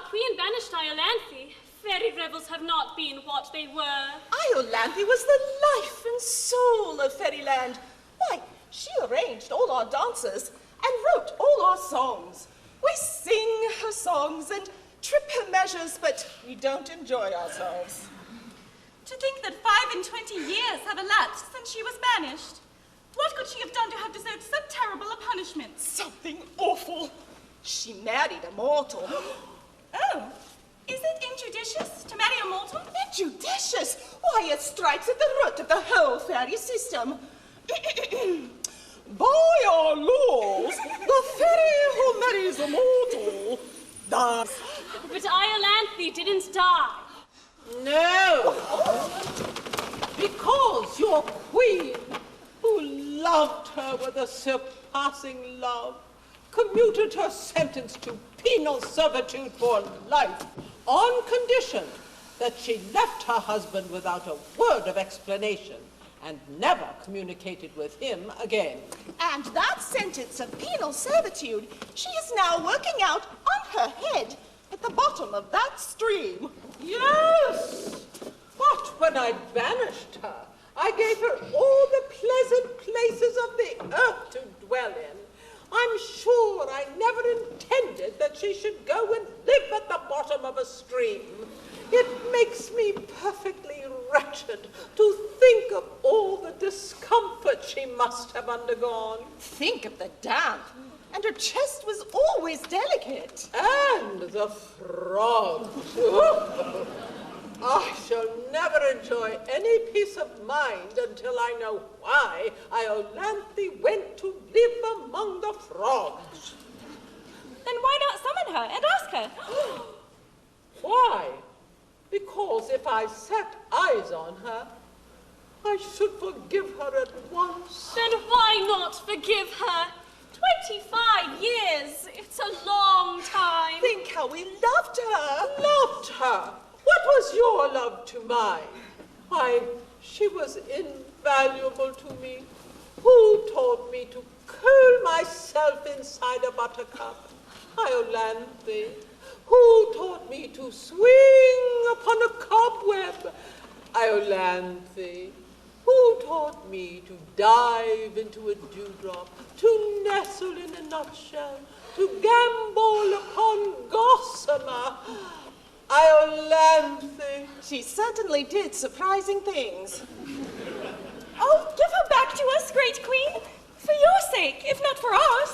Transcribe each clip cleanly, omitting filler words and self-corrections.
our queen banished Iolanthe, fairy revels have not been what they were. Iolanthe was the life and soul of fairyland. Why, she arranged all our dances and wrote all our songs. We sing her songs and trip her measures, but we don't enjoy ourselves. To think that 25 years have elapsed since she was banished. What could she have done to have deserved so terrible a punishment? Something awful. She married a mortal. Oh, is it injudicious to marry a mortal? Injudicious? Why, it strikes at the root of the whole fairy system. By our laws, the fairy who marries a mortal dies. But Iolanthe didn't die. No, because your queen, who loved her with a surpassing love, commuted her sentence to penal servitude for life, on condition that she left her husband without a word of explanation and never communicated with him again. And that sentence of penal servitude she is now working out on her head at the bottom of that stream. Yes, but when I banished her, I gave her all the pleasant places of the earth to dwell in. I'm sure I never intended that she should go and live at the bottom of a stream. It makes me perfectly wretched to think of all the discomfort she must have undergone. Think of the damp. And her chest was always delicate. And the frogs. I shall never enjoy any peace of mind until I know why Iolanthe went to live among the frogs. Then why not summon her and ask her? Why? Because if I set eyes on her, I should forgive her at once. Then why not forgive her? 25 years, it's a long time. Think how we loved her. Loved her? What was your love to mine? Why, she was invaluable to me. Who taught me to curl myself inside a buttercup? Iolanthe. Who taught me to swing upon a cobweb? Iolanthe. Who taught me to dive into a dewdrop, to nestle in a nutshell, to gambol upon gossamer? Iolanthe. She certainly did surprising things. Oh, give her back to us, great queen, for your sake, if not for ours.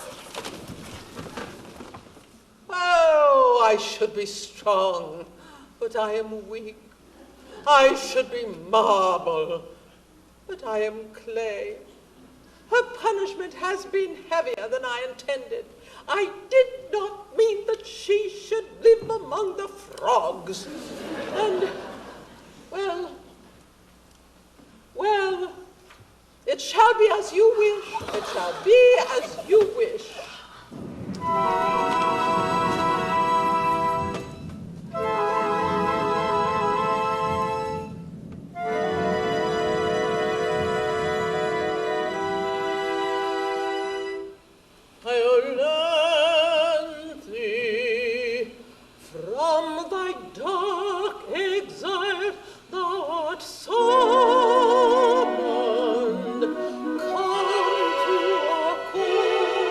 Oh, I should be strong, but I am weak. I should be marble, but I am clay. Her punishment has been heavier than I intended. I did not mean that she should live among the frogs. And, well, it shall be as you wish. It shall be as you wish. Iolanthe, from thy dark exile thou art summoned. Come to our court.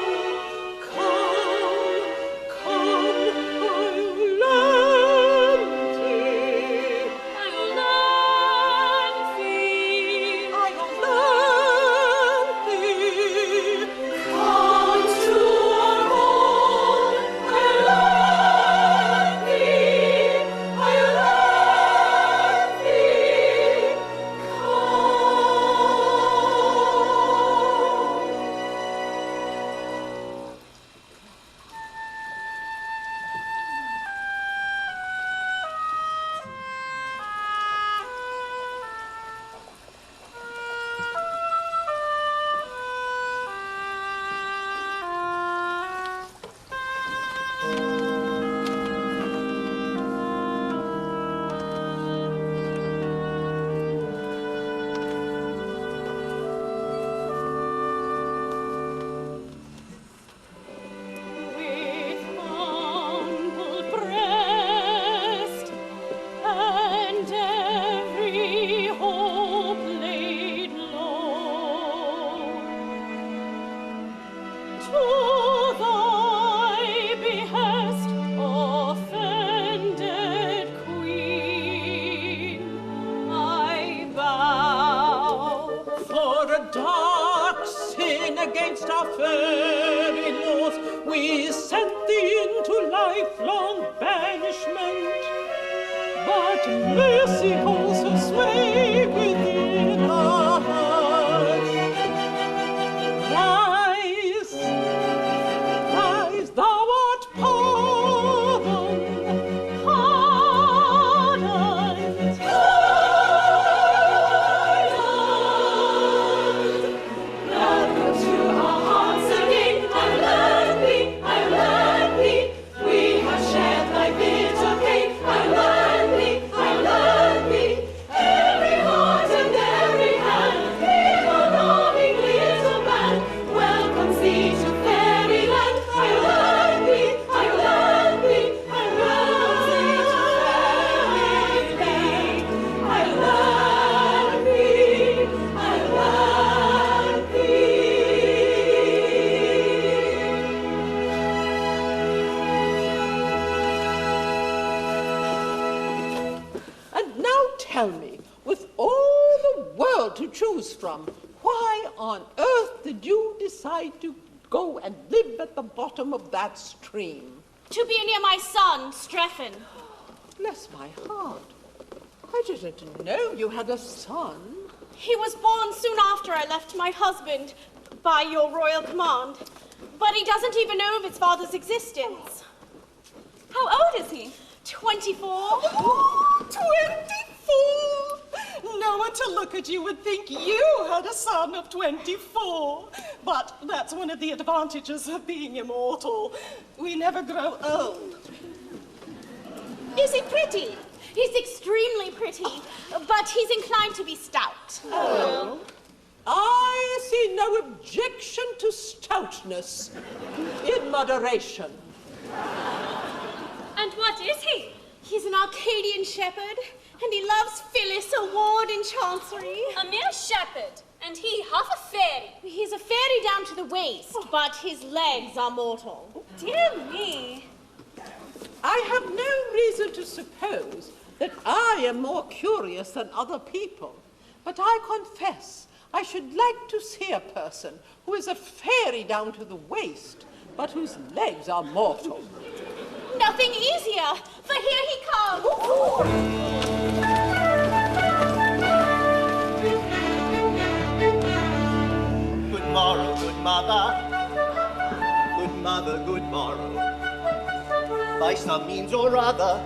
we sent thee into lifelong banishment. But mercy holds her sway within our hearts. Rise, rise, thou art pardoned, pardoned, pardoned. Welcome to our hearts again, Iolanthe, Iolanthe. We have shared thy bitter pain, Iolanthe, Iolanthe. Every heart and every hand, with a loving little band, welcomes thee to fairyland, Iolanthe, Iolanthe. Welcomes thee to fairyland, Iolanthe, Iolanthe. And now tell me, with all the world to choose from, why on earth did you decide to go and live at the bottom of that stream? To be near my son, Strephon. Bless my heart. I didn't know you had a son. He was born soon after I left my husband, by your royal command. But he doesn't even know of his father's existence. How old is he? 24. 24! No one to look at you would think you had a son of 24. But that's one of the advantages of being immortal. We never grow old. Is he pretty? He's extremely pretty, but he's inclined to be stout. Oh. I see no objection to stoutness in moderation. And what is he? He's an Arcadian shepherd, and he loves Phyllis, a ward in Chancery. A mere shepherd, and he half a fairy. He's a fairy down to the waist, but his legs are mortal. Dear me. I have no reason to suppose that I am more curious than other people, but I confess I should like to see a person who is a fairy down to the waist, but whose legs are mortal. Nothing easier, for here he comes. Good morrow, good mother. Good mother, good morrow. By some means or other,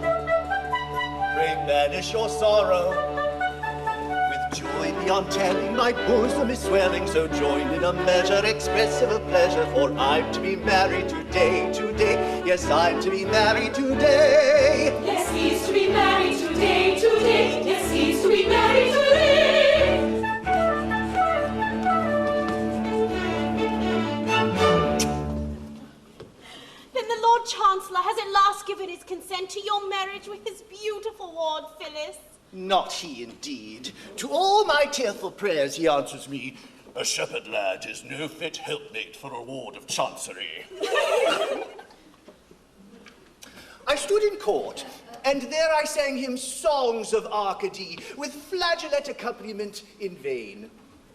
pray banish your sorrow. With joy beyond telling, my bosom is swelling, so joined in a measure expressive of pleasure, for I'm to be married today, today. Yes, I'm to be married today. Yes, he's to be married today, today. Yes, he's to be married today. Then the Lord Chancellor has at last given his consent to your marriage with his beautiful ward, Phyllis. Not he, indeed. To all my tearful prayers he answers me, a shepherd lad is no fit helpmate for a ward of chancery. I stood in court, and there I sang him songs of Arcady, with flageolet accompaniment in vain.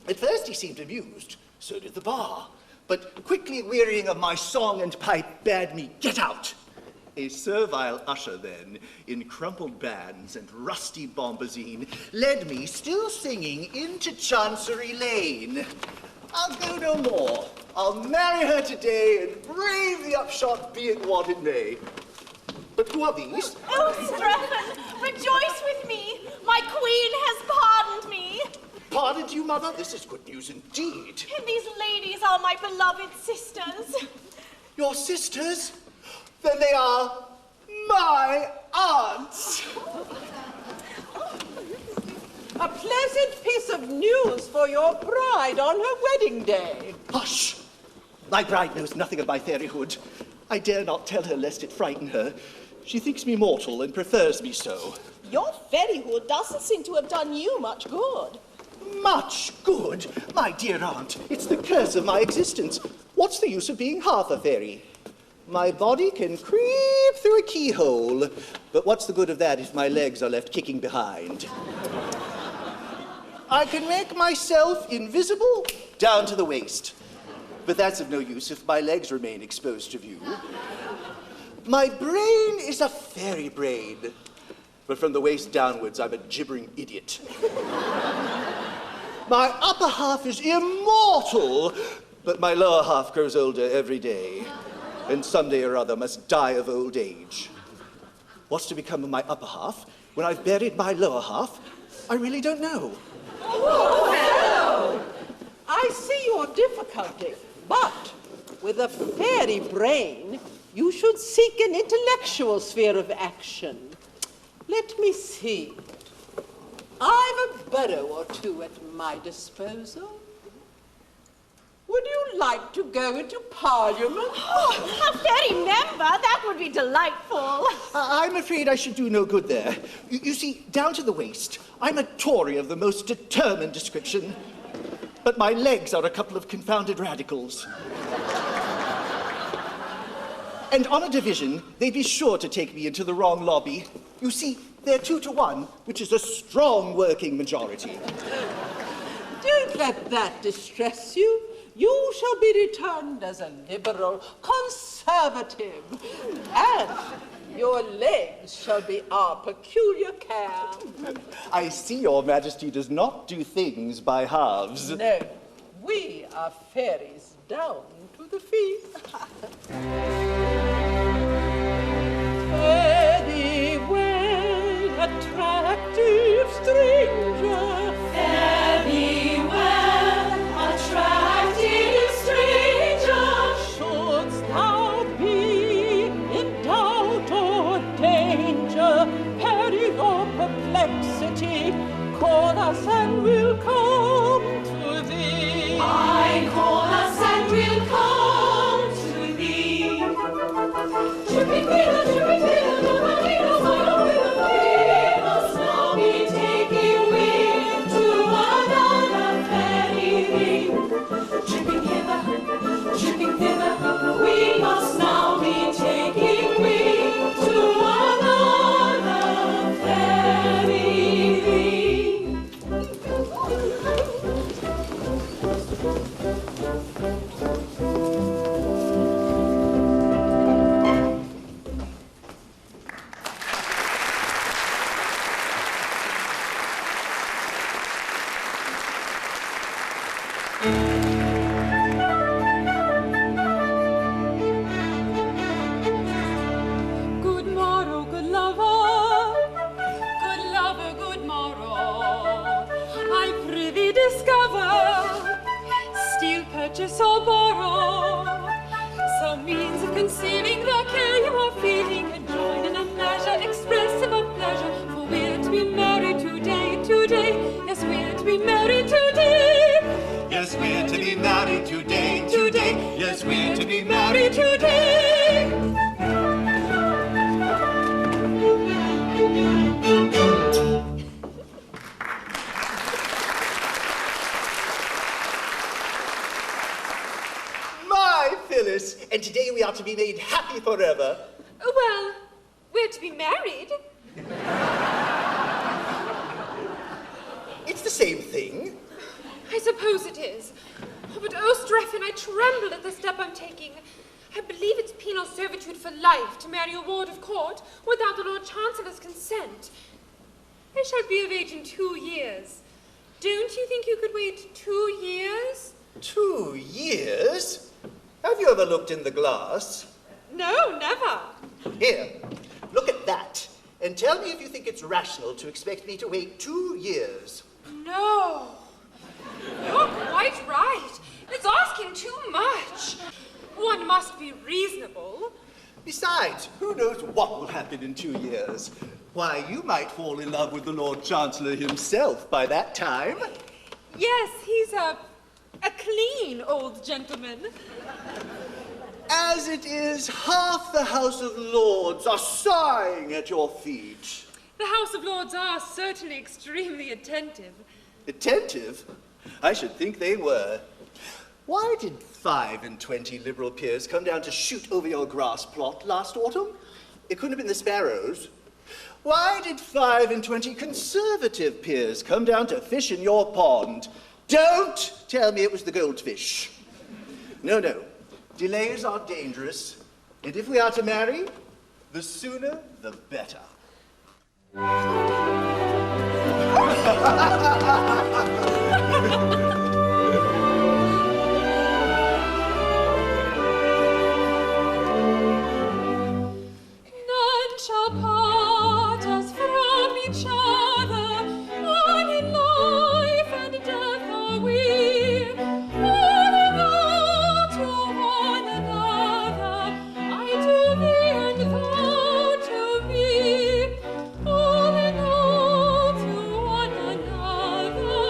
At first he seemed amused, so did the bar, but quickly wearying of my song and pipe, bade me get out. A servile usher then, in crumpled bands and rusty bombazine, led me, still singing, into Chancery Lane. I'll go no more. I'll marry her today and brave the upshot, be it what it may. But who are these? Oh, Strephon, rejoice with me. My queen has pardoned me. Pardoned you, mother? This is good news indeed. And these ladies are my beloved sisters. Your sisters? Then they are my aunts. A pleasant piece of news for your bride on her wedding day. Hush! My bride knows nothing of my fairyhood. I dare not tell her lest it frighten her. She thinks me mortal and prefers me so. Your fairyhood doesn't seem to have done you much good. Much good? My dear aunt, it's the curse of my existence. What's the use of being half a fairy? My body can creep through a keyhole, but what's the good of that if my legs are left kicking behind? I can make myself invisible down to the waist. but that's of no use if my legs remain exposed to view. My brain is a fairy brain, but from the waist downwards, I'm a gibbering idiot. My upper half is immortal, but my lower half grows older every day, and someday or other must die of old age. What's to become of my upper half when I've buried my lower half? I really don't know. Oh, I see your difficulty, but with a fairy brain, you should seek an intellectual sphere of action. Let me see. I've a borough or two at my disposal. Would you like to go into Parliament? Oh, a fairy member? That would be delightful. I'm afraid I should do no good there. You see, down to the waist, I'm a Tory of the most determined description, but my legs are a couple of confounded radicals. And on a division, they'd be sure to take me into the wrong lobby. You see, they're 2-1, which is a strong working majority. Don't let that distress you. You shall be returned as a liberal conservative, and your legs shall be our peculiar care. I see your majesty does not do things by halves. No, we are fairies down to the feet. Very well, attractive stranger. Very well, attractive stranger. Shouldst thou be in doubt or danger, peril or perplexity, call us and we'll come to thee. I call us and we'll come to thee. Dripping Phyllis, nobody knows we must now be taking wing to another fairy ring. Dripping hither, we must now be taking wing to another fairy ring. Good morrow, good lover. Good lover, good morrow. I prithee discover, steal, purchase, or borrow some means of concealing the care you are feeling, and join in a measure expressive of pleasure. For we're to be married today, today. Yes, we're to be married today. Yes, we're to be married today, Today. Yes, we're to be married Today. My Phyllis, and today we are to be made happy forever. Well, we're to be married. It's the same thing. I suppose it is. Oh, but oh, Strephon, I tremble at the step I'm taking. I believe it's penal servitude for life to marry a ward of court without the Lord Chancellor's consent. I shall be of age in 2 years. Don't you think you could wait 2 years? 2 years? Have you ever looked in the glass? No, never. Here, look at that, and tell me if you think it's rational to expect me to wait 2 years. No. You're quite right. It's asking too much. One must be reasonable. Besides, who knows what will happen in 2 years? Why, you might fall in love with the Lord Chancellor himself by that time. Yes, he's a clean old gentleman. As it is, half the House of Lords are sighing at your feet. The House of Lords are certainly extremely attentive. Attentive? I should think they were. Why did 25 Liberal peers come down to shoot over your grass plot last autumn? It couldn't have been the sparrows. Why did 25 Conservative peers come down to fish in your pond? Don't tell me it was the goldfish. No, no. Delays are dangerous, and if we are to marry, the sooner the better. None shall part us from each other, one in life and death are we. Holding on to one another, I to thee and thou to me. Holding on to one another,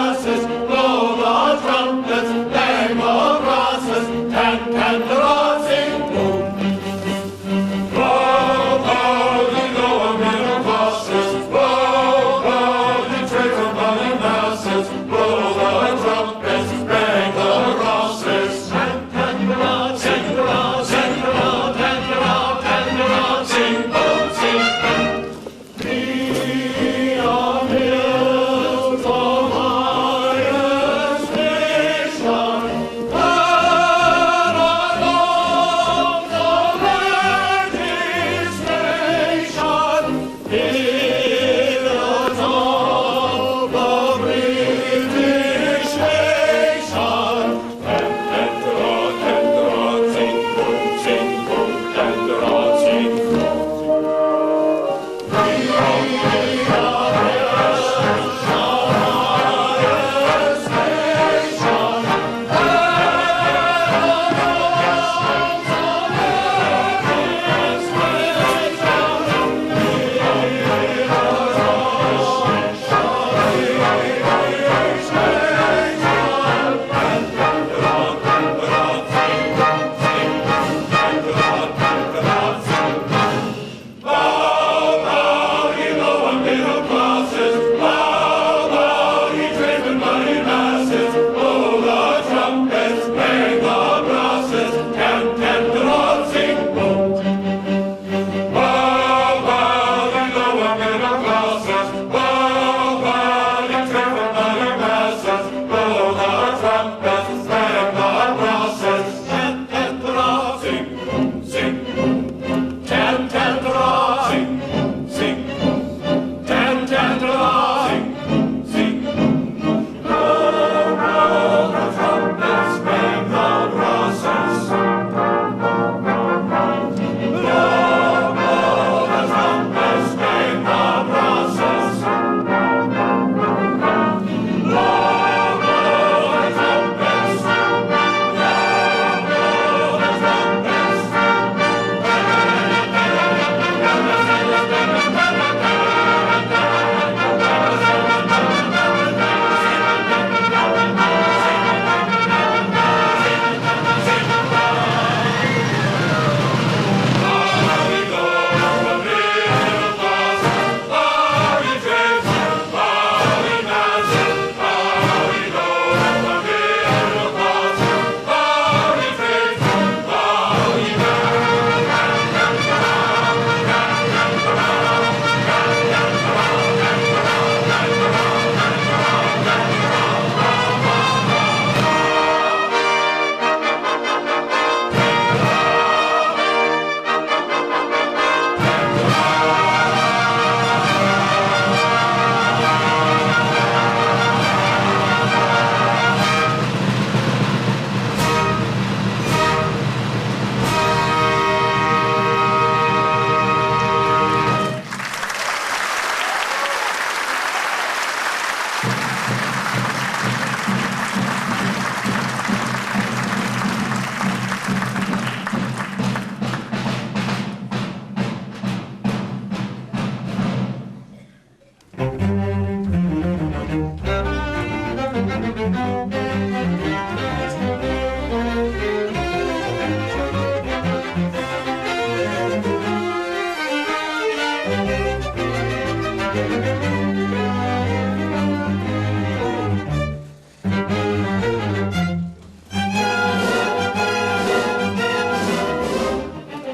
masses, blow the trumpets, bang the brasses, can the rods sing boom. Blow, blow, the lower middle classes, blow, blow, the traitor money masses, blow the trumpets, bang the brasses, can the rods sing, the rods sing, the rods, and the rods, and the rods sing boom, sing. We are hills of highest nation, and along the legislation, hills of the British nation. And the rod sing boom, and the rod sing boom.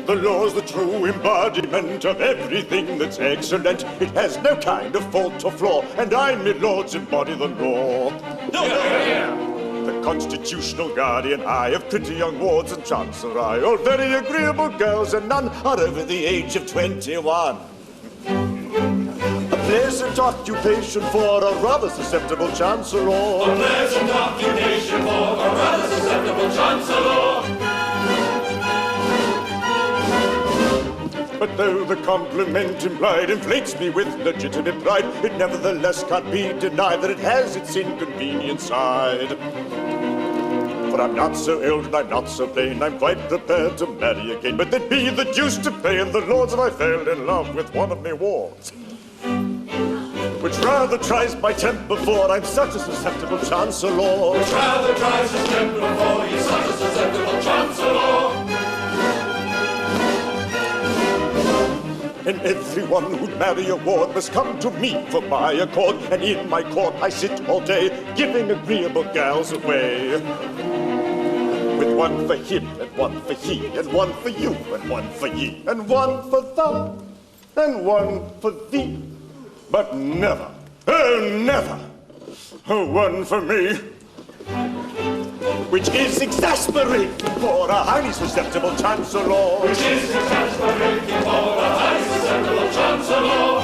The law's the true embodiment of everything that's excellent. It has no kind of fault or flaw, and I, my lords, embody the law. The constitutional guardian, I, of pretty young wards and chancellor, I, all very agreeable girls, and none are over the age of 21. A pleasant occupation for a rather susceptible chancellor. A pleasant occupation for a rather susceptible chancellor. But though the compliment implied inflates me with legitimate pride, it nevertheless can't be denied that it has its inconvenient side. For I'm not so old and I'm not so plain, I'm quite prepared to marry again. But there'd be the deuce to pay in the lords if I fell in love with one of me wards. Which rather tries my temper, for I'm such a susceptible chancellor. Which rather tries his temper, for he's such a susceptible chancellor. And everyone who'd marry a ward must come to me for my accord, and in my court I sit all day, giving agreeable gals away. With one for him, and one for he, and one for you, and one for ye, and one for thou, and one for thee. But never, oh never, one for me. Which is exasperating for a highly susceptible chancellor. Which is exasperating for a highly susceptible chancellor.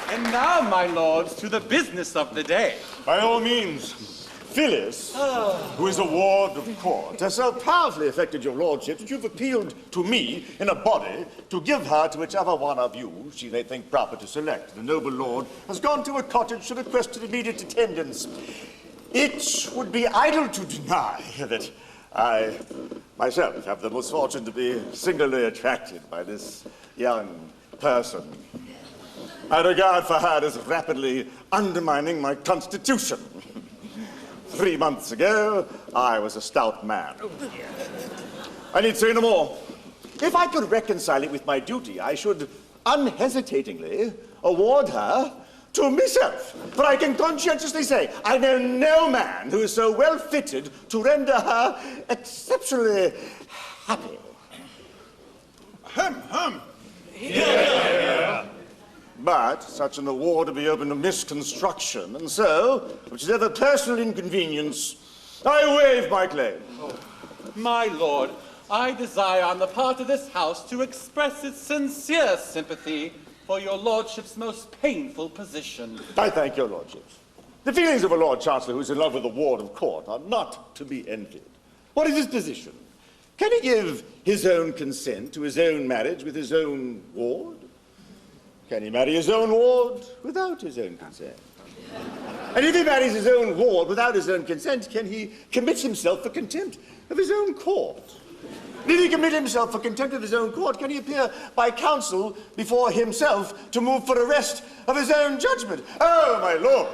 And now, my lords, to the business of the day. By all means. Phyllis, who is a ward of court, has so powerfully affected your lordship that you've appealed to me in a body to give her to whichever one of you she may think proper to select. The noble lord has gone to a cottage to request an immediate attendance. It would be idle to deny that I myself have the misfortune to be singularly attracted by this young person. My regard for her is rapidly undermining my constitution. 3 months ago, I was a stout man. I need say no more. If I could reconcile it with my duty, I should unhesitatingly award her to myself. For I can conscientiously say, I know no man who is so well fitted to render her exceptionally happy. Yeah. But such an award would be open to misconstruction, and so, whichever personal inconvenience, I waive my claim. My lord, I desire on the part of this house to express its sincere sympathy for your lordship's most painful position. I thank your lordships. The feelings of a Lord Chancellor who is in love with a ward of court are not to be envied. What is his position? Can he give his own consent to his own marriage with his own ward? Can he marry his own ward without his own consent? And if he marries his own ward without his own consent, can he commit himself for contempt of his own court? And if he commit himself for contempt of his own court, can he appear by counsel before himself to move for arrest of his own judgment? Oh, my lord,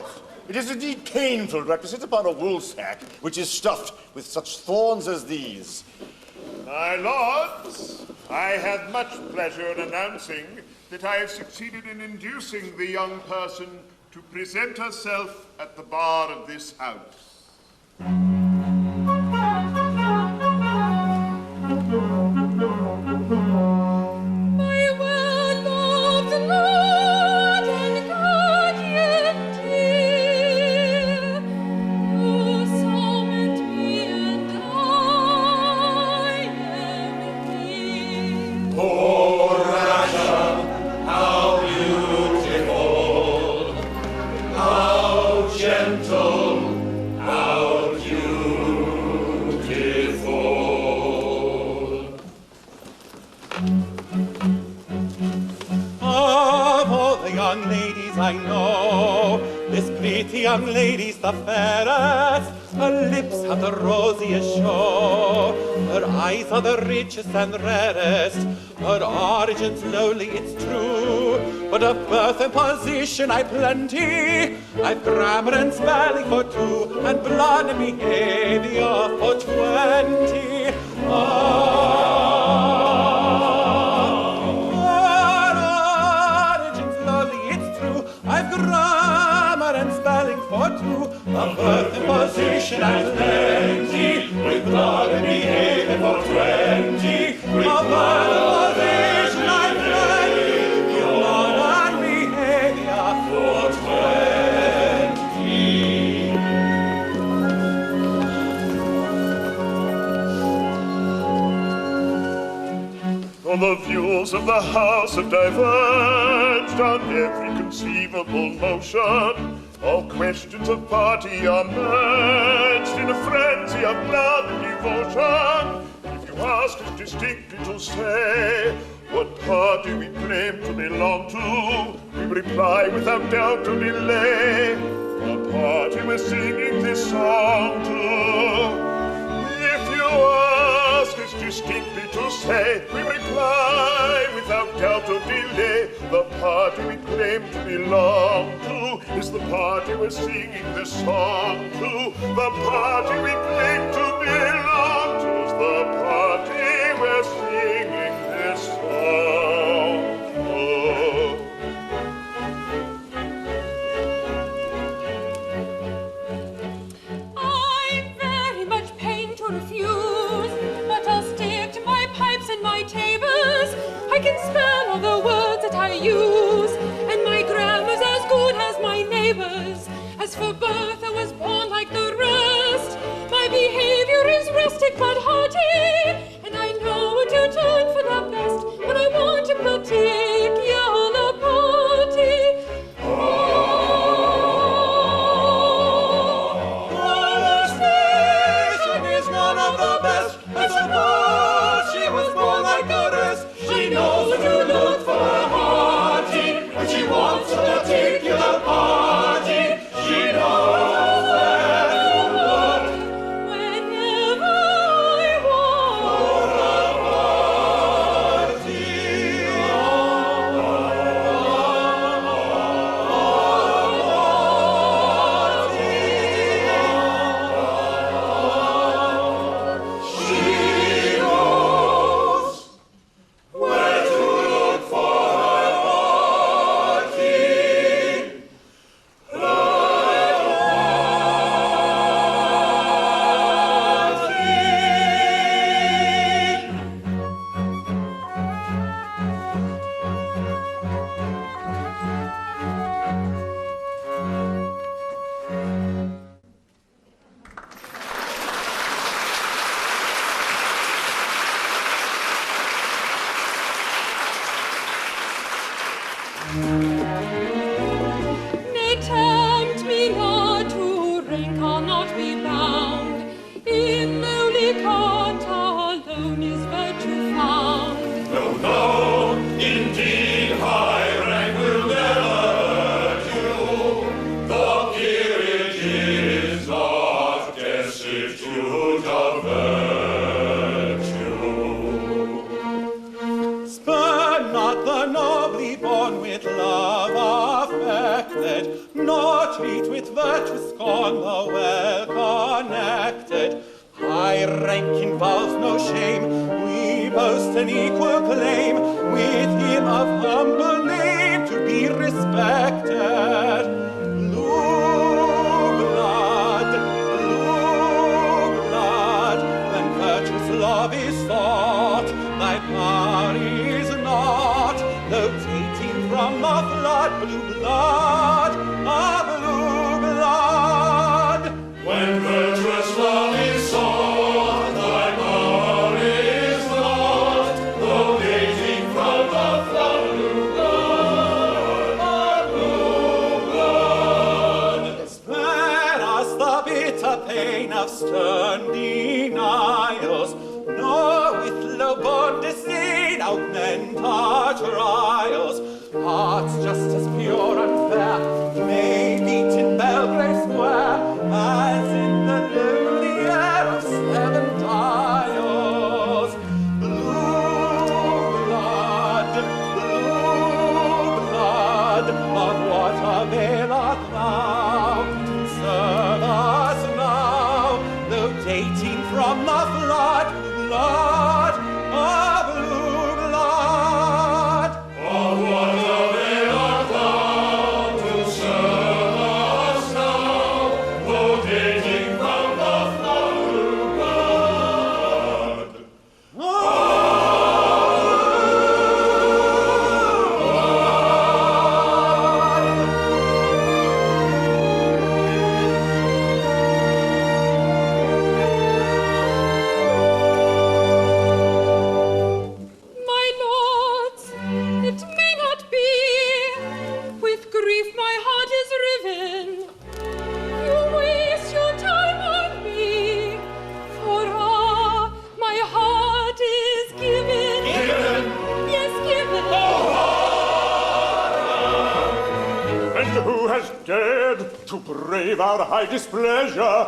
it is indeed painful to sit upon a woolsack which is stuffed with such thorns as these. My lords, I have much pleasure in announcing that I have succeeded in inducing the young person to present herself at the bar of this house. My well-loved lord and guardian dear, you summoned me and I am here. Oh, Russia, how beautiful, how gentle, how beautiful. Of all the young ladies I know, this pretty young lady's the fairest. Her lips have the rosiest show, her eyes are the richest and rarest. Her origin's lowly, it's true, but of birth and position I've plenty. I've grammar and spelling for 2, and blood and behavior for 20. I've grammar and spelling for 2, of birth and position I've plenty, with blood and behavior for 20. Of birth and position I've plenty, blood and behavior for 20. For the views of the house have diverged on every conceivable motion. All questions of party are merged in a frenzy of love and devotion. If you ask us distinctly to say, what party we claim to belong to, we reply without doubt or delay. For party we're singing this song to. If you ask us distinctly to say, we reply without doubt or delay. The party we claim to belong to is the party we're singing this song to. The party we claim to belong to is the party we're singing this song to. I'm very much pained to refuse, but I'll stick to my pipes and my tabors. I can spell all the words that I use, and my grammar's as good as my neighbor's. As for birth, I was born like the rest. My behavior is rustic but hearty, and I know what to turn for the best when I want a particular party. Is one of the best. I suppose she was born like the rest. She knows what to look for a party when she wants a particular party. She knows where to look Whenever I want for a party. She knows where to look for a party. Nay, tempt me not to rank, I'll not be bound. In lowly cot alone is virtue found. No, no, indeed, high rank will never do. The peerage is not destitute of virtue. Spurn not the nobly born with love affected, nor treat with virtue scorn the well connected. High rank involves no shame, we boast an equal claim with him of humble name to be respected. Blue blood, when virtue's love is sought, thy power is not, though taking from the flood, blue blood, blue blood. When virtuous love is sought, thy power is not, though dating from the flood, blue blood, blue blood. Spare us the bitter pain of stern denials, nor with low-born disdain augment our trials. Hearts just as pure and fair may beat in Belgrave Square as in the lonely air of Seven Dials. Blue blood, of what avail art thou to serve us now, though dating from the flood, blood, blue blood. Of what avail art thou to serve to brave our high displeasure,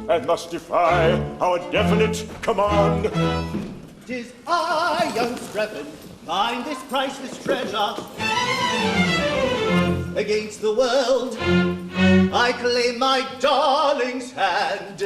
and must defy our definite command. 'Tis I, young strephon, find this priceless treasure. Against the world, I claim my darling's hand.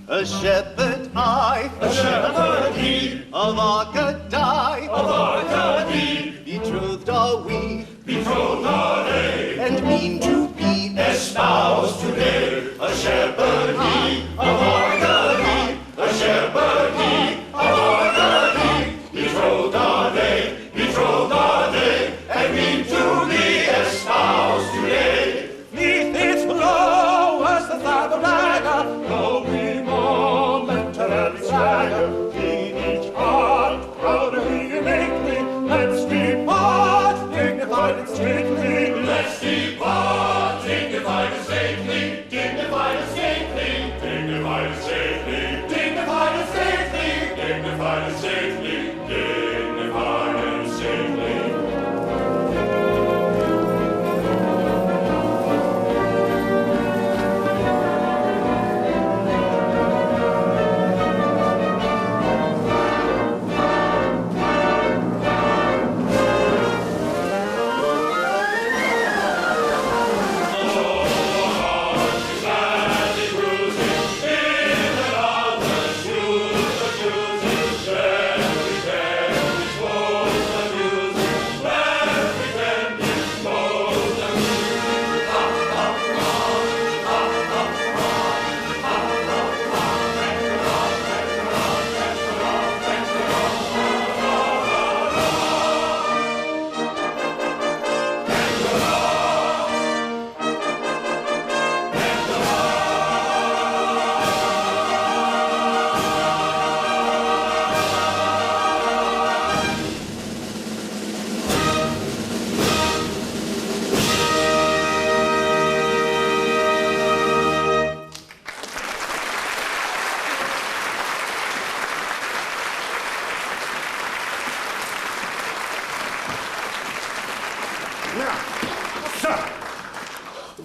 A shepherd I, A shepherd he, of Arcady, of Arcady, betrothed are we, betrothed are they, and mean to be espoused today. A shepherd he, of Arcady, a shepherd he, of Arcady, betrothed are they, and mean to be espoused today. Neath its flowers the father rider, glory momentarily swagger. In each heart, proudly innately, let's depart, dignified and stately. Let's depart, dignified and stately, dignified and stately, dignified and stately, dignified and stately, dignified and stately, dignified and stately.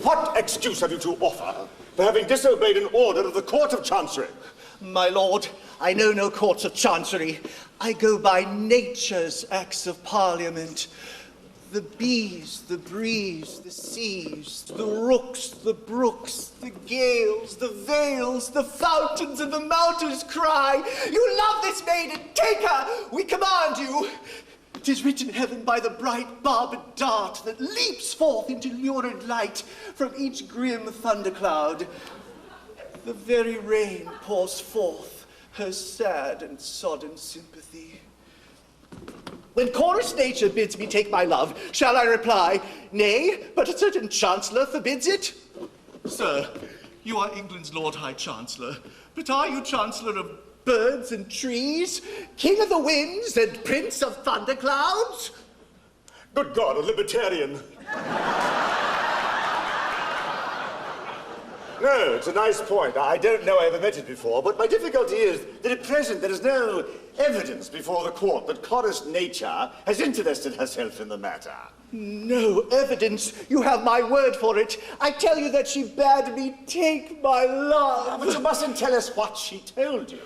What excuse have you to offer for having disobeyed an order of the Court of Chancery? My lord, I know no courts of chancery. I go by nature's acts of parliament. The bees, the breeze, the seas, the rooks, the brooks, the gales, the vales, the fountains, and the mountains cry, "You love this maiden, take her, we command you." 'Tis written in heaven by the bright barbed dart that leaps forth into lurid light from each grim thundercloud. The very rain pours forth her sad and sodden sympathy. When chorus nature bids me take my love, shall I reply, "Nay, but a certain chancellor forbids it"? Sir, you are England's Lord High Chancellor, but are you Chancellor of birds and trees, King of the winds and Prince of thunderclouds? Good God, a libertarian. No, it's a nice point. I don't know I ever met it before, but my difficulty is that at present there is no evidence before the court that chorus nature has interested herself in the matter. No evidence. You have my word for it. I tell you that she bade me take my love. But you mustn't tell us what she told you.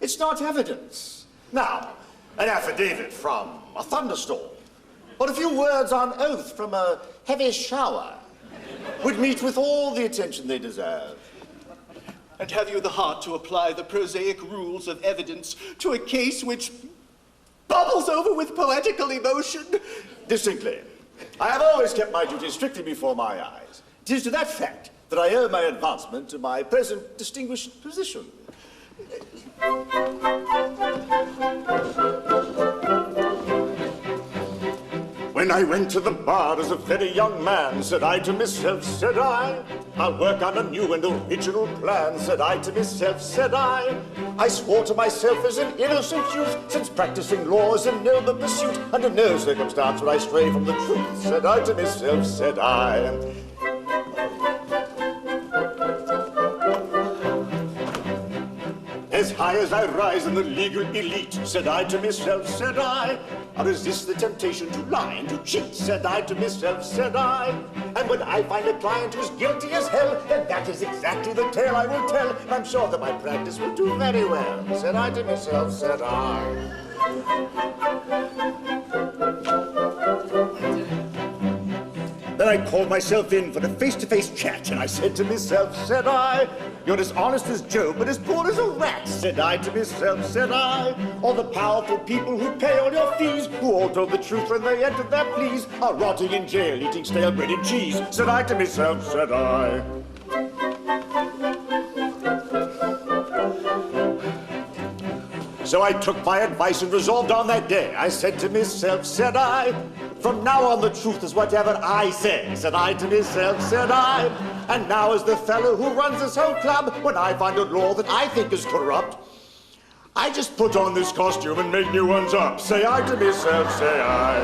It's not evidence. Now, an affidavit from a thunderstorm, or a few words on oath from a heavy shower, would meet with all the attention they deserve. And have you the heart to apply the prosaic rules of evidence to a case which bubbles over with poetical emotion? Distinctly. I have always kept my duties strictly before my eyes. It is to that fact that I owe my advancement to my present distinguished position. When I went to the bar as a very young man, said I to myself, said I, I'll work on a new and original plan, said I to myself, said I. I swore to myself as an innocent youth, since practicing law is a noble pursuit, under no circumstance would I stray from the truth, said I to myself, said I. As high as I rise in the legal elite, said I to myself, said I, I'll resist the temptation to lie and to cheat, said I to myself, said I. And when I find a client who's guilty as hell, then that is exactly the tale I will tell. And I'm sure that my practice will do very well, said I to myself, said I. Then I called myself in for a face-to-face chat, and I said to myself, said I, you're as honest as Job, but as poor as a rat, said I to myself, said I. All the powerful people who pay all your fees, who all told the truth when they entered their pleas, are rotting in jail, eating stale bread and cheese, said I to myself, said I. So I took my advice and resolved on that day. I said to myself, said I, from now on the truth is whatever I say, said I to myself, said I. And now as the fellow who runs this whole club, when I find a law that I think is corrupt, I just put on this costume and make new ones up. Say I to myself, say I.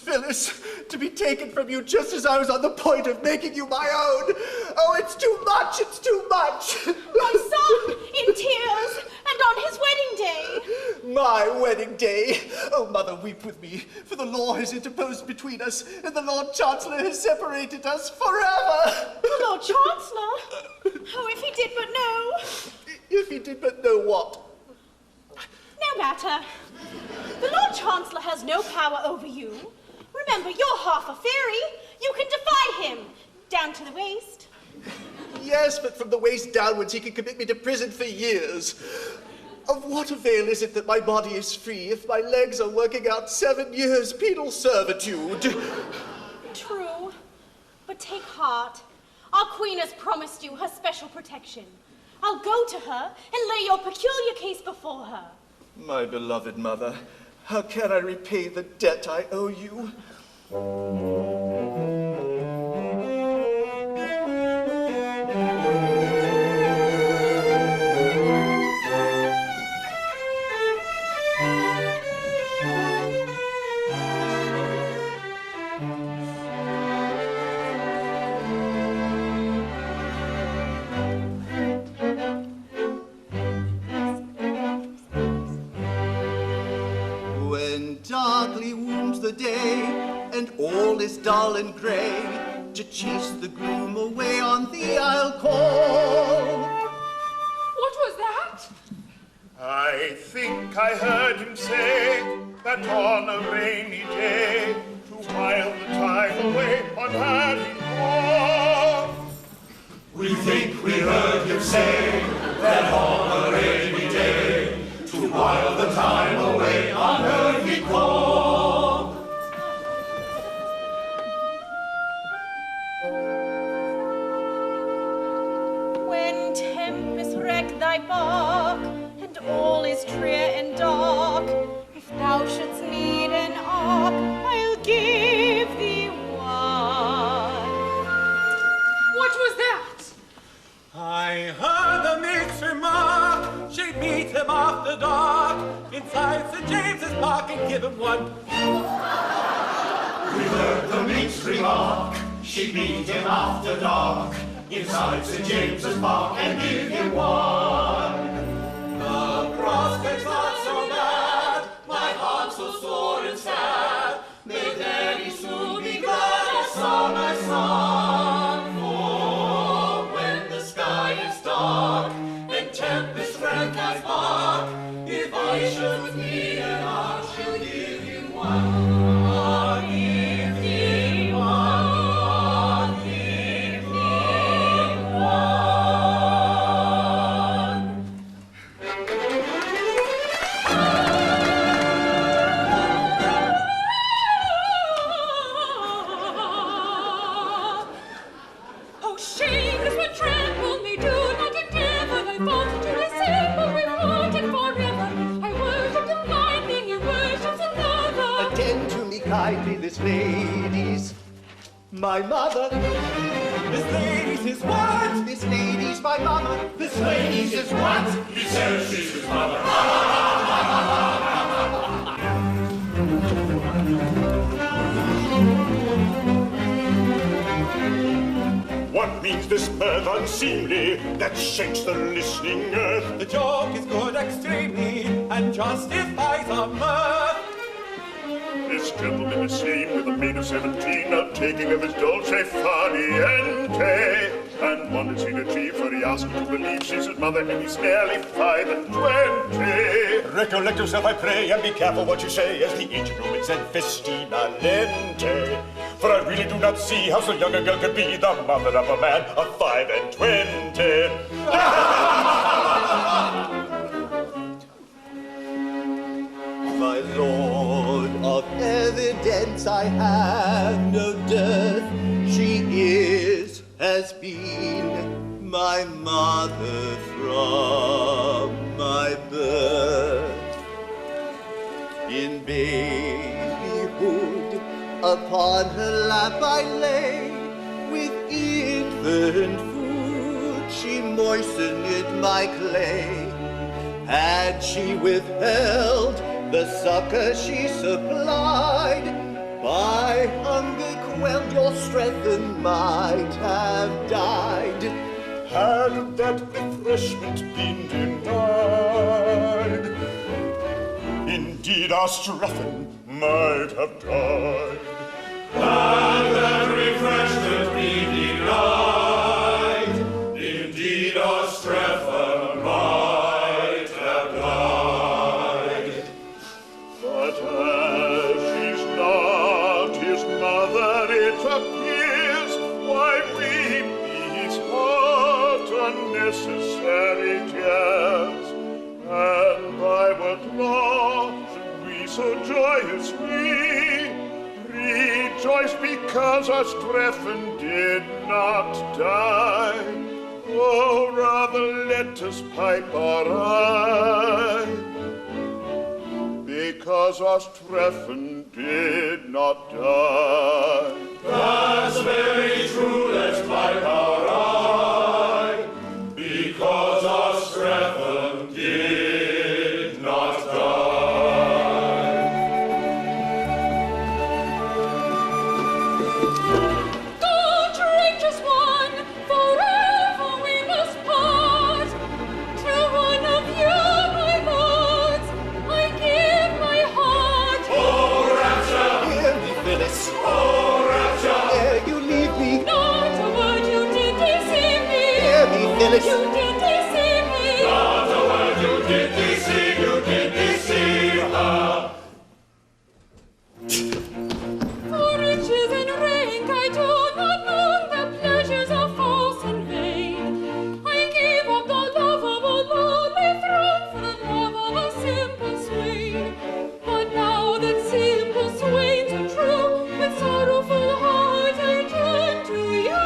Phyllis, to be taken from you just as I was on the point of making you my own. Oh, it's too much, it's too much. My son, in tears, and on his wedding day. My wedding day. Oh, Mother, weep with me, for the law has interposed between us, and the Lord Chancellor has separated us forever. The Lord Chancellor? Oh, if he did but know. If he did but know what? No matter. The Lord Chancellor has no power over you. Remember, you're half a fairy. You can defy him, down to the waist. Yes, but from the waist downwards he can commit me to prison for years. Of what avail is it that my body is free if my legs are working out 7 years penal servitude? True, but take heart. Our queen has promised you her special protection. I'll go to her and lay your peculiar case before her. My beloved mother, how can I repay the debt I owe you? Darkly wombs the day, and all is dull and grey, to chase the gloom away on the I'll call. What was that? I think I heard him say that on a rainy day, to while the time away on Happy Hall. We think we heard him say that on a rainy day, to while the time away on earth we call. When tempests wreck thy bark, and all is drear and dark, if thou shouldst need an ark, I'll give thee one. What was that? I heard the mate's remark, she'd meet him after dark, inside St. James's Park and give him one. We heard the mate's remark, she'd meet him after dark, inside St. James's Park and give him one. The prospect's not so bad, my heart so sore and sad, may Daddy soon be glad I saw my son. For when the sky is dark and tempest wreck I bark, if I should need an ark, she'll give you one. I'll give thee one. I'll give thee one. Oh, shameless would trample me, do not endeavor thy fault to dissemble, we parted forever. I worship the divine thing, he worships another. Attend to me kindly, this lady's my mother. This lady's his what? This lady's my mother. This lady's his what? He says she's his mother. What means this mirth unseemly that shakes the listening earth? The joke is good extremely and justifies our mirth. This gentleman is seen with a maid of 17, out taking of his dolce far niente. And one has seen achieve, for he asked her to believe she's his mother, and he's nearly 5 and 20. Recollect yourself, I pray, and be careful what you say, as the ancient Romans said, festina lente. For I really do not see how so young a girl could be the mother of a man of 5 and 20. My lord, of evidence I have no dearth. She has been my mother from my birth. In babyhood, upon her lap I lay, with infant food she moistened my clay. Had she withheld the succor she supplied, by hunger quelled, your strength and might have died. Had that refreshment been denied, indeed our strephon might have died. Had that refreshment been denied, indeed our strephon might have died. But as she's not his mother, it appears, why weep these hot unnecessary tears? And by what law should we so joyously rejoice because our strephon did not die? Oh, rather let us pipe our eye, because our strephon did not die. That's very true, let's pipe our eye, because our strephon did not die. Don't drink just one, forever we must part. To one of you, my lords, I give my heart. Oh, rapture! Hear me, Phyllis, Oh, rapture! ere you leave me. Not a word, you did deceive me. Hear me, Phyllis. You did deceive me. Not a word, you did deceive her. For riches and rank I do not know the pleasures of false and vain. I gave up the love of a lowly throne for the love of a simple swain. But now that simple swains are true, with sorrowful heart I turn to you.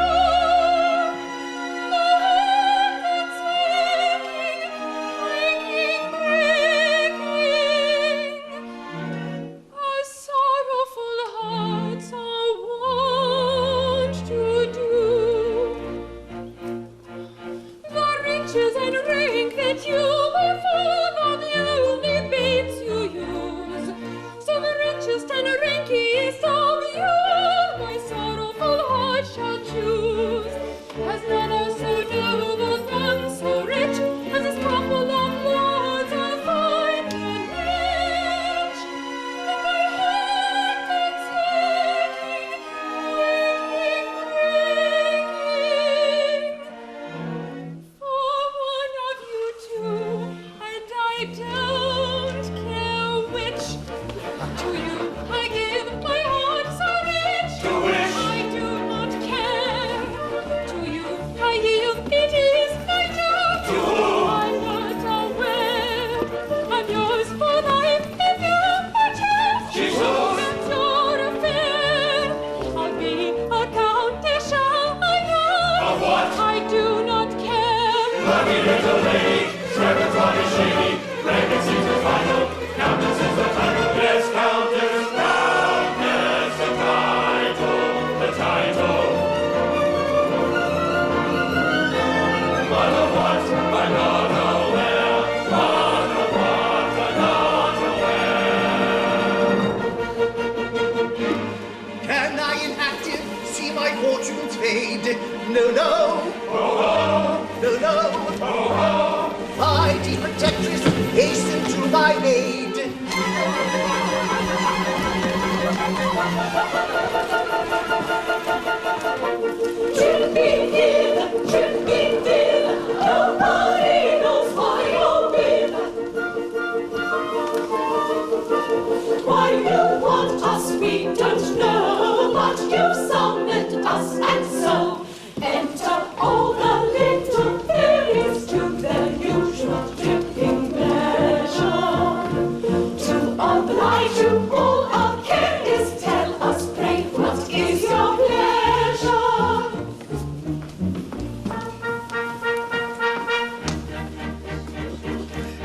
The heart that's aching, breaking, breaking. A sorrowful hearts are wont to do. The riches and rank that you were full of, the only babes you use. So the richest and rankiest of you, my sorrowful heart shall choose. As none are so noble, none so rich, as this couple of lords are fine and rich. And my heart that's aching, breaking, breaking. For one of you two, and I don't care which. To you I give my heart so rich. To which? I do not care. To you I yield, it is my due. To whom? I'm not aware. I'm yours for life if you perchance. She's yours. That's your affair. I'll be a countess, shall I not? Of what? I do not care. Lucky little lady, Strephon's one is shady. Rank seems the final, Countess is the title. Yes, Countess, Countess, the title, the title. But of what I'm not aware, but of what I'm not aware. Can I inactive see my fortunes fade? No, no. No, no. Mighty protectress, hasten to my aid. Nobody knows why you'll be. Why you want us, we don't know, but you've summoned us, and so enter all the little fairies to their usual dripping measure. To oblige you, all our care is tell us, pray, what is your pleasure?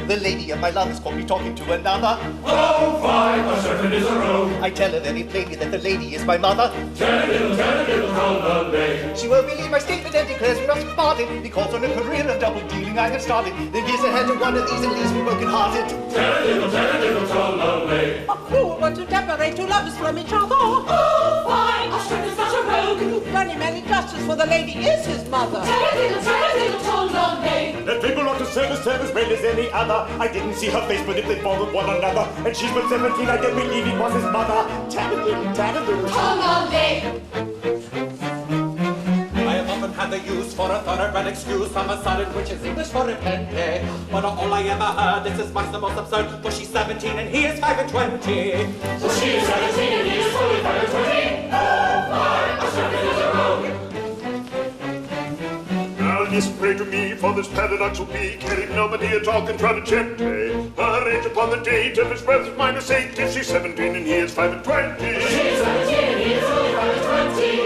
The lady of my love has caught me talking to another. Oh, fine, a serpent is a rogue. I tell her very plainly that the lady is my mother. Tell-a-diddle, troll-a-lay. She won't believe my statement and declares we must have parted, because on a career of double dealing I have started. Then gives her hand to one of these and leaves me broken-hearted. Tell-a-diddle, troll-a-lay. A fool want to separate two lovers from each other. Oh, fine, our serpent's not a rogue. You've done him any justice, for the lady is his mother. Tell-a-diddle, troll-a-lay. That people ought to serve as well as any other. I didn't see her face, but if they followed one another, and she's but 17, I don't believe it was his mother. Tell-a-diddle, troll-a-lay. I have often had the use for a thorough excuse from a sudden, which is English for repente. But all I ever heard, this is much the most absurd, for she's 17 and he is 5 and 20. So she is 17 and he is fully 5 and 20. Oh, fine, a serpent is a rogue. Yes, pray to me, for this paradox will be carried nobody at all can try to tempt me. Arrange upon the date of his brother's -8, if she's 17 and he is 5 and 20. She is 17 and he is fully 5 and 20.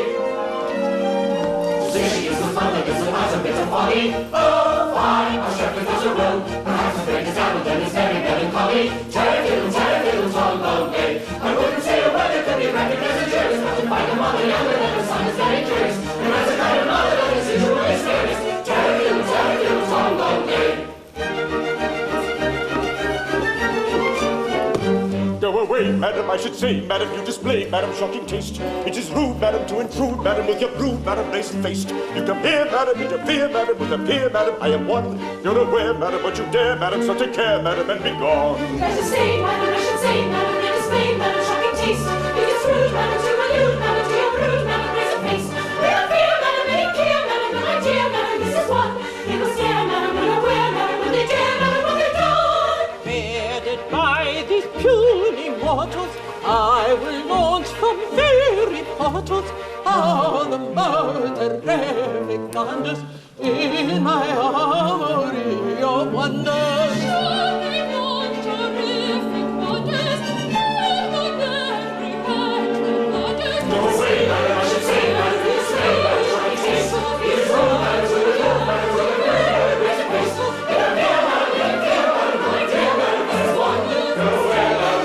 Say she is his mother, this is a bit of folly. Oh, fine, our serpent is a rogue. Perhaps a friend is out and then is very melancholy. Tell-a-diddle, troll-a-lay. I wouldn't say a word that could be recognized as injurious, but to find a mother younger than her son is very curious. And as a kind of mother that is usually serious. Tell-a-diddle, troll-a-lay. Go away, madam, I should say, madam, you display, madam, shocking taste. It is rude, madam, to intrude, madam, with your rude, madam, brazen-faced. You come here, madam, interfere, madam, with a peer, madam, I am one. You're aware, madam, what you dare, madam, so take care, madam, and be gone. I should say, madam, I should say, madam, and display, madam, shocking taste. It is rude, madam, to allude, madam, to your rude, madam, brazen-faced. We are fear, madam, any care, madam, and I dear, madam, this is one. It was dare, madam, and aware, madam, when they dare, madam, when they're done. Bearded by these puny mortals, I will launch from fairy portals all the murder-terrific thunders in my armory of wonders. Shocking on terrific wonders, all the very wonders. Go away, madam, I should say, madam, this way, madam, shocking taste. It is rude, madam, to allude, madam, to your rude, madam, brazen-faced. You come here, madam, any care, madam, when I dare, madam, this is one. Go away, madam,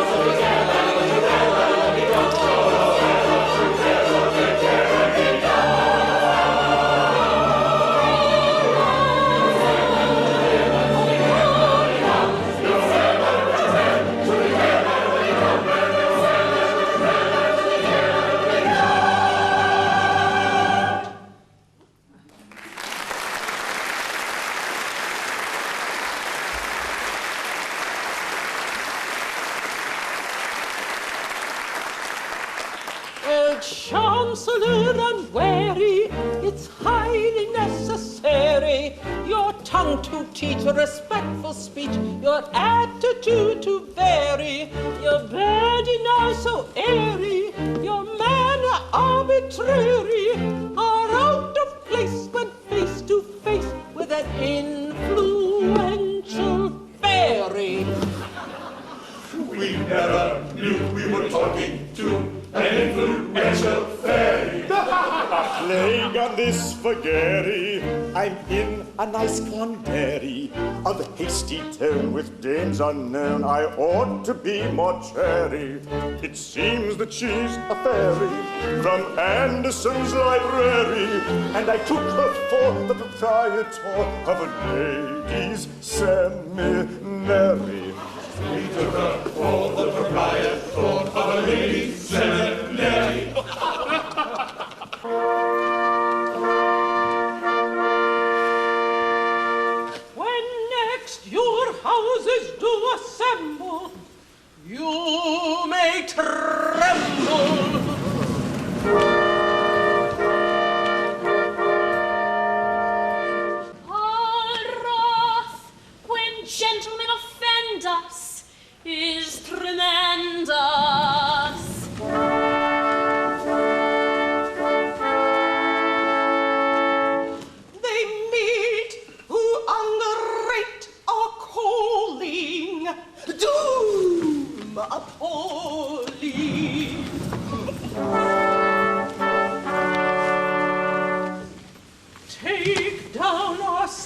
so take care, madam, when you dare, madam, and be gone. Go away, madam, so take care, and be gone. Chancellor unwary, it's highly necessary your tongue to teach, respectful speech, your attitude to vary, your body now so airy, your manner arbitrary, are out of place when face to face with an influential fairy. We never knew we were talking to an influential fairy. Playing on this for Gary, I'm in a nice quandary of hasty tone with dames unknown. I ought to be more chary. It seems that she's a fairy from Anderson's library, and I took her for the proprietor of a ladies' seminary. We took her for the proprietor of a ladies' seminary.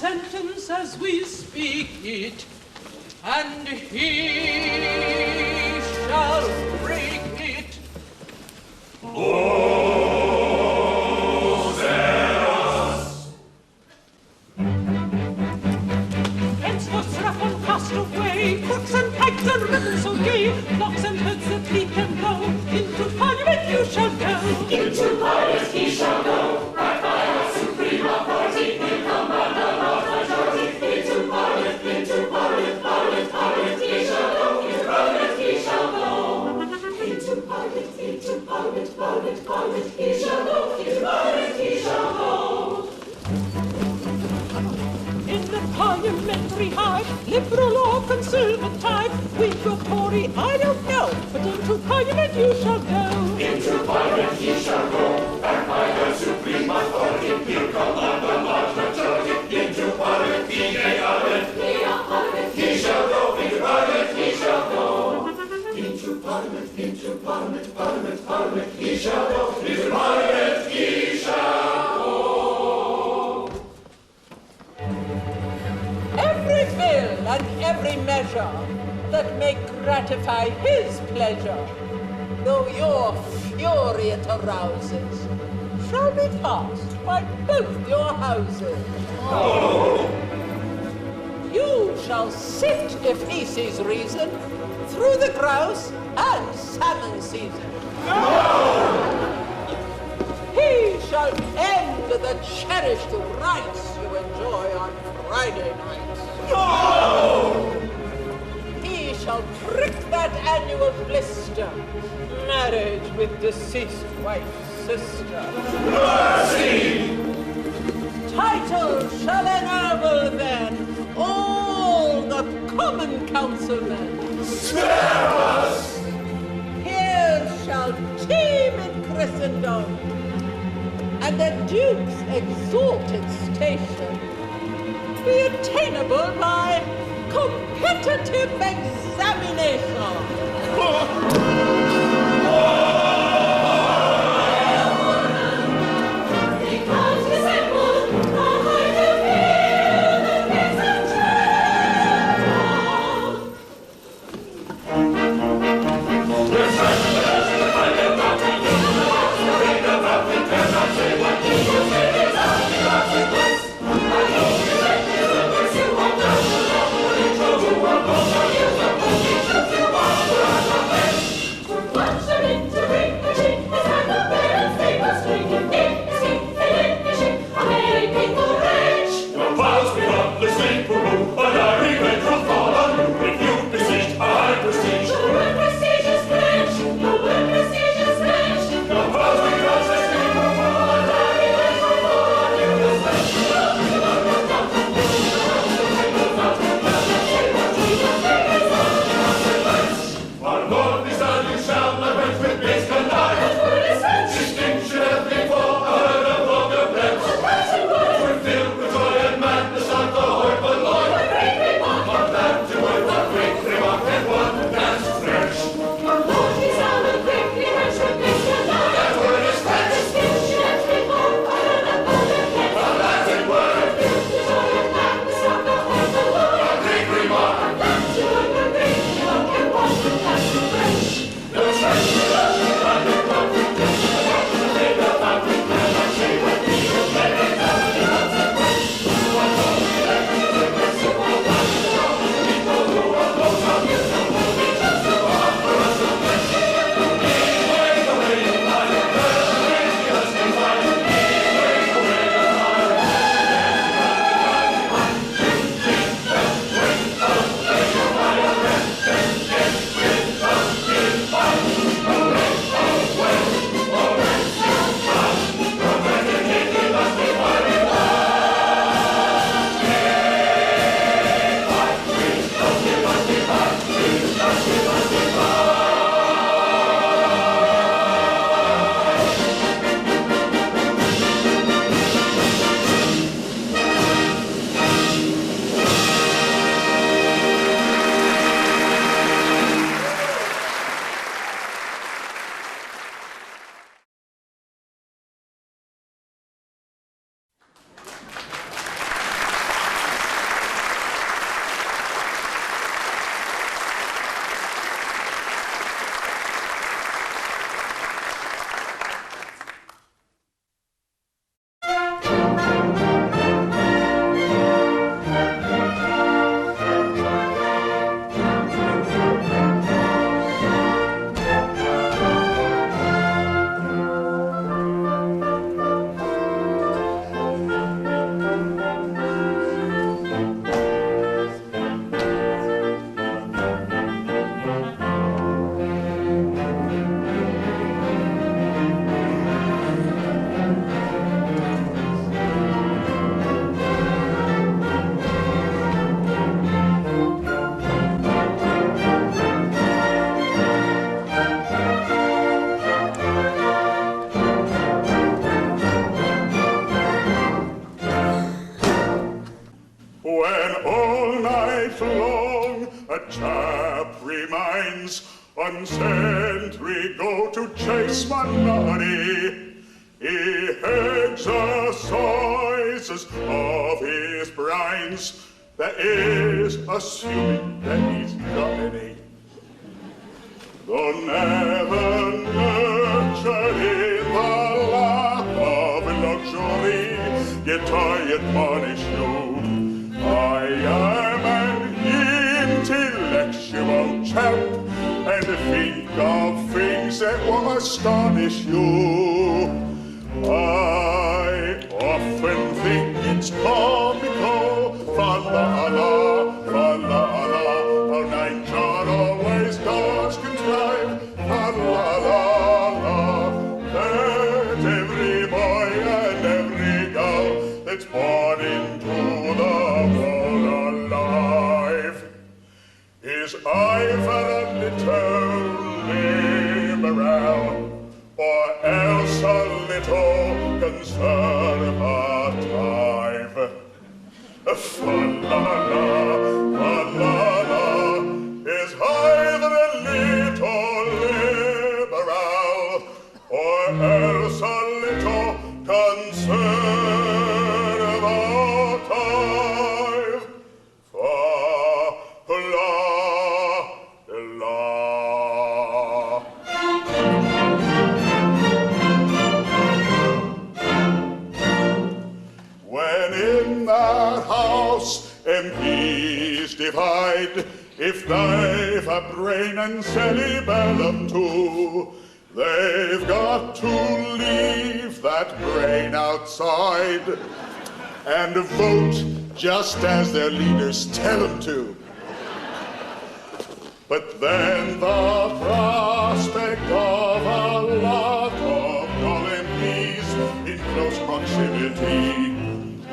sentence as we speak it, and he shall break it. Henceforth strephon cast away, crooks and pikes and ribbons so gay, flocks and herds that he can blow, into Parliament you shall go. Into Parliament he shall go, backed by our supreme authority, he'll command a large majority. Into Parliament, Parliament, Parliament he shall go, into Parliament he shall go. Into Parliament, Parliament, Parliament he shall go, into Parliament he shall go. In the parliamentary hive, liberal or conservative, Whig or Tory, I don't know, but into Parliament you shall go. Into Parliament he shall go, backed by the supreme authority, he'll command a large majority. Into Parliament, he shall go, into Parliament he shall go. Into Parliament, Parliament, Parliament he shall go, into Parliament he shall go. Every bill and every measure that may gratify his pleasure, though your fury it arouses, shall be passed by both your houses. You shall sit, if he sees reason, through the grouse and salmon season. He shall end the cherished rights you enjoy on Friday nights. He shall prick that annual blister, marriage with deceased wife's sister. Mercy! Title shall ennoble then all the common councilmen. Spare us! Here shall teem in Christendom, and the Duke's exalted station be attainable by competitive examination. Into long, a chap reminds on sentry go to chase money. He exercises of his brains. There is assuming that he's got any. Though never nurtured in the lap of luxury, yet I admonish you, I am an intellectual chap, and think of things that will astonish you. I often think it's comical, fa-la-la, fa-la-la, how nature always does contrive, fa-la-la-la, that every boy and every girl that's born into the world alive is either a little liberal or else a little conservative. Fa-la-la, fa-la-la, is either a little liberal or else a little conservative. Fa-la-la. MPs divide if they've a brain and cerebellum too. They've got to leave that brain outside and vote just as their leaders tell them to. But then the prospect of a lot of MPs in close proximity,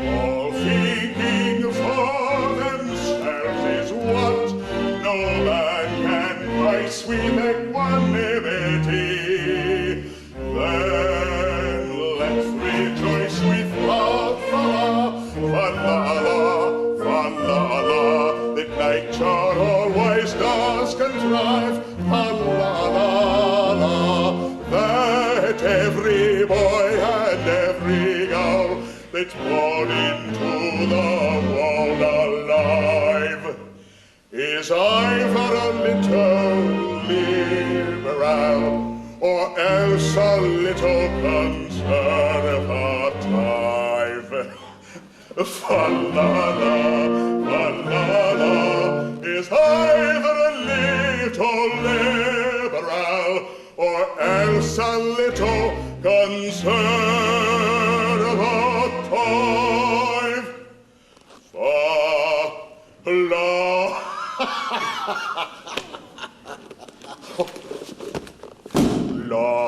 all thinking for themselves is what no man can price with equanimity. Then let's rejoice with fa-la-la, fa-la-la, fa-la-la, that nature always does contrive, fa-la-la-la, that every boy and every girl that's born into the world alive is either a little liberal or else a little conservative. Fa-la-la, fa-la-la, is either a little liberal or else a little conservative. Fa-la.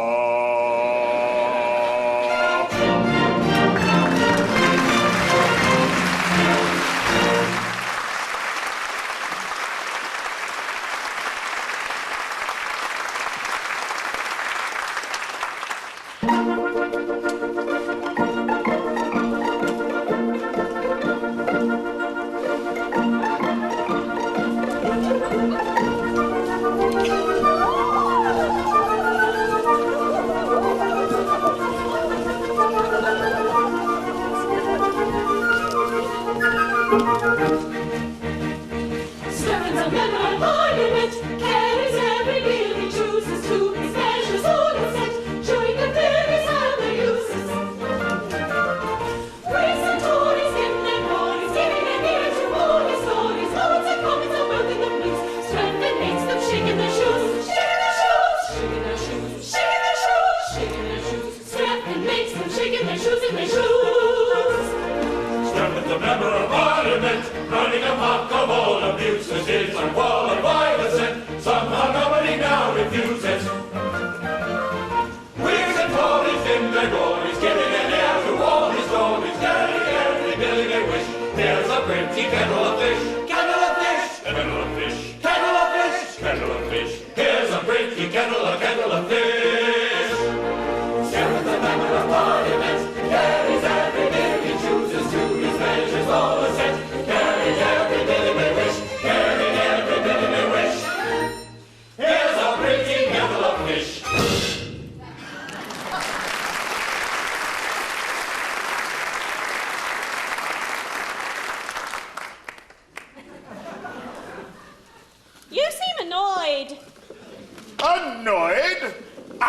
Carries every bill he may wish.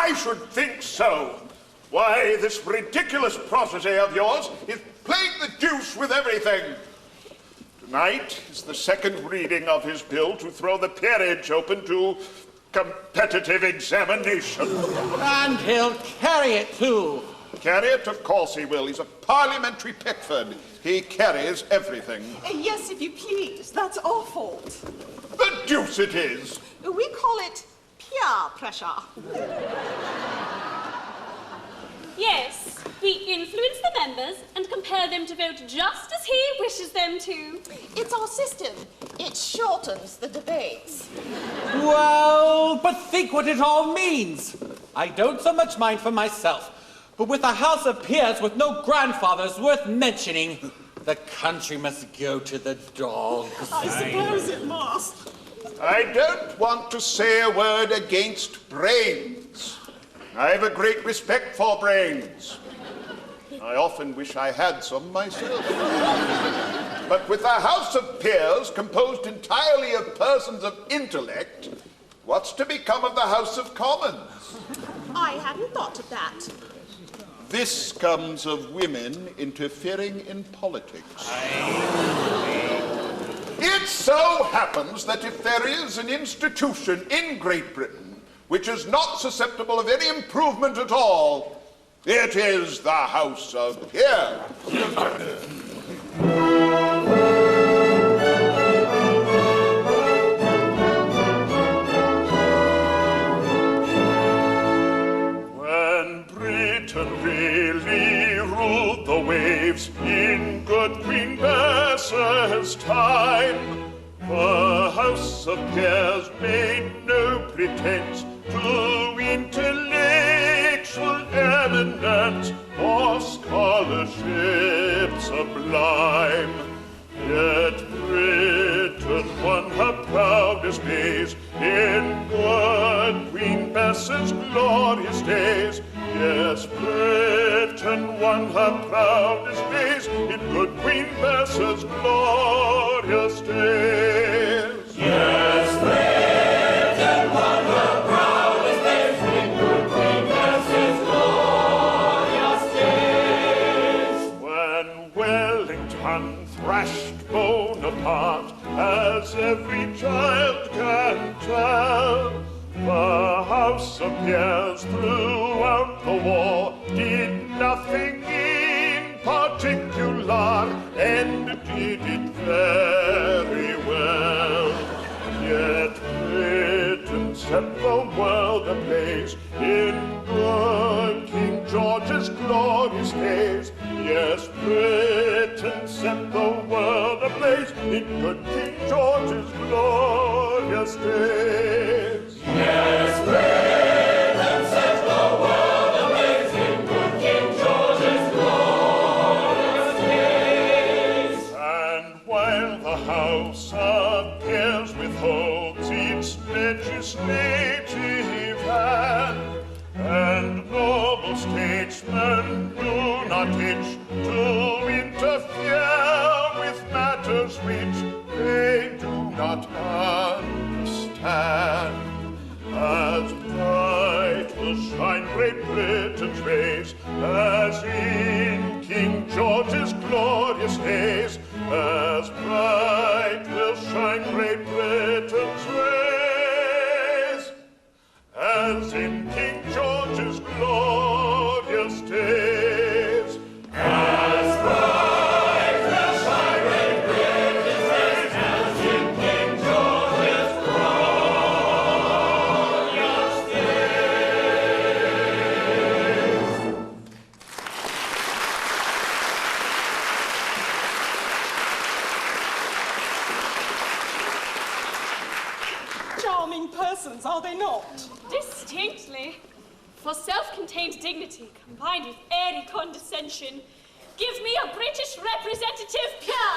I should think so. Why, this ridiculous protege of yours is playing the deuce with everything. Tonight is the second reading of his bill to throw the peerage open to competitive examination. And he'll carry it too. Carry it? Of course he will. He's a parliamentary Pickford. He carries everything. Yes, if you please. That's our fault. The deuce it is. We call it peer pressure. Yes, we influence the members and compel them to vote just as he wishes them to. It's our system. It shortens the debates. Well, but think what it all means. I don't so much mind for myself, but with a house of peers with no grandfathers worth mentioning, the country must go to the dogs. I suppose it must. I don't want to say a word against brains. I have a great respect for brains. I often wish I had some myself. But with a house of peers composed entirely of persons of intellect, what's to become of the House of Commons? I hadn't thought of that. This comes of women interfering in politics. It so happens that if there is an institution in Great Britain which is not susceptible of any improvement at all, it is the House of Peers. When Britain really ruled the waves in good Queen Bess's time, the House of Peers made no pretense to intellectual eminence or scholarship sublime. Yet Britain won her proudest days in good Queen Bess's glorious days. Yes, Britain won her proudest days in good Queen Bess's glorious days. Yes, Britain won her proudest days in good Queen Bess's glorious days. When Wellington thrashed Bonaparte, as every child can tell, the House of Peers throughout the war did nothing in particular and did it very well. Yet Britain set the world ablaze in good King George's glorious days. Yes, Britain set the world ablaze in good King George's glorious days. Yes, Britain set the world ablaze in good King George's glorious days. And while the House of Peers withholds its legislative hand, and noble statesmen do not itch to interfere with matters which they do not understand. As bright will shine Great Britain's rays as in King George's glorious days. As bright will shine Great Britain's rays as in King George's glorious days. As bright will shine Great Britain's rays as in King George's glorious days. Charming persons, are they not? Distinctly. For self-contained dignity combined with airy condescension, give me a British representative peer.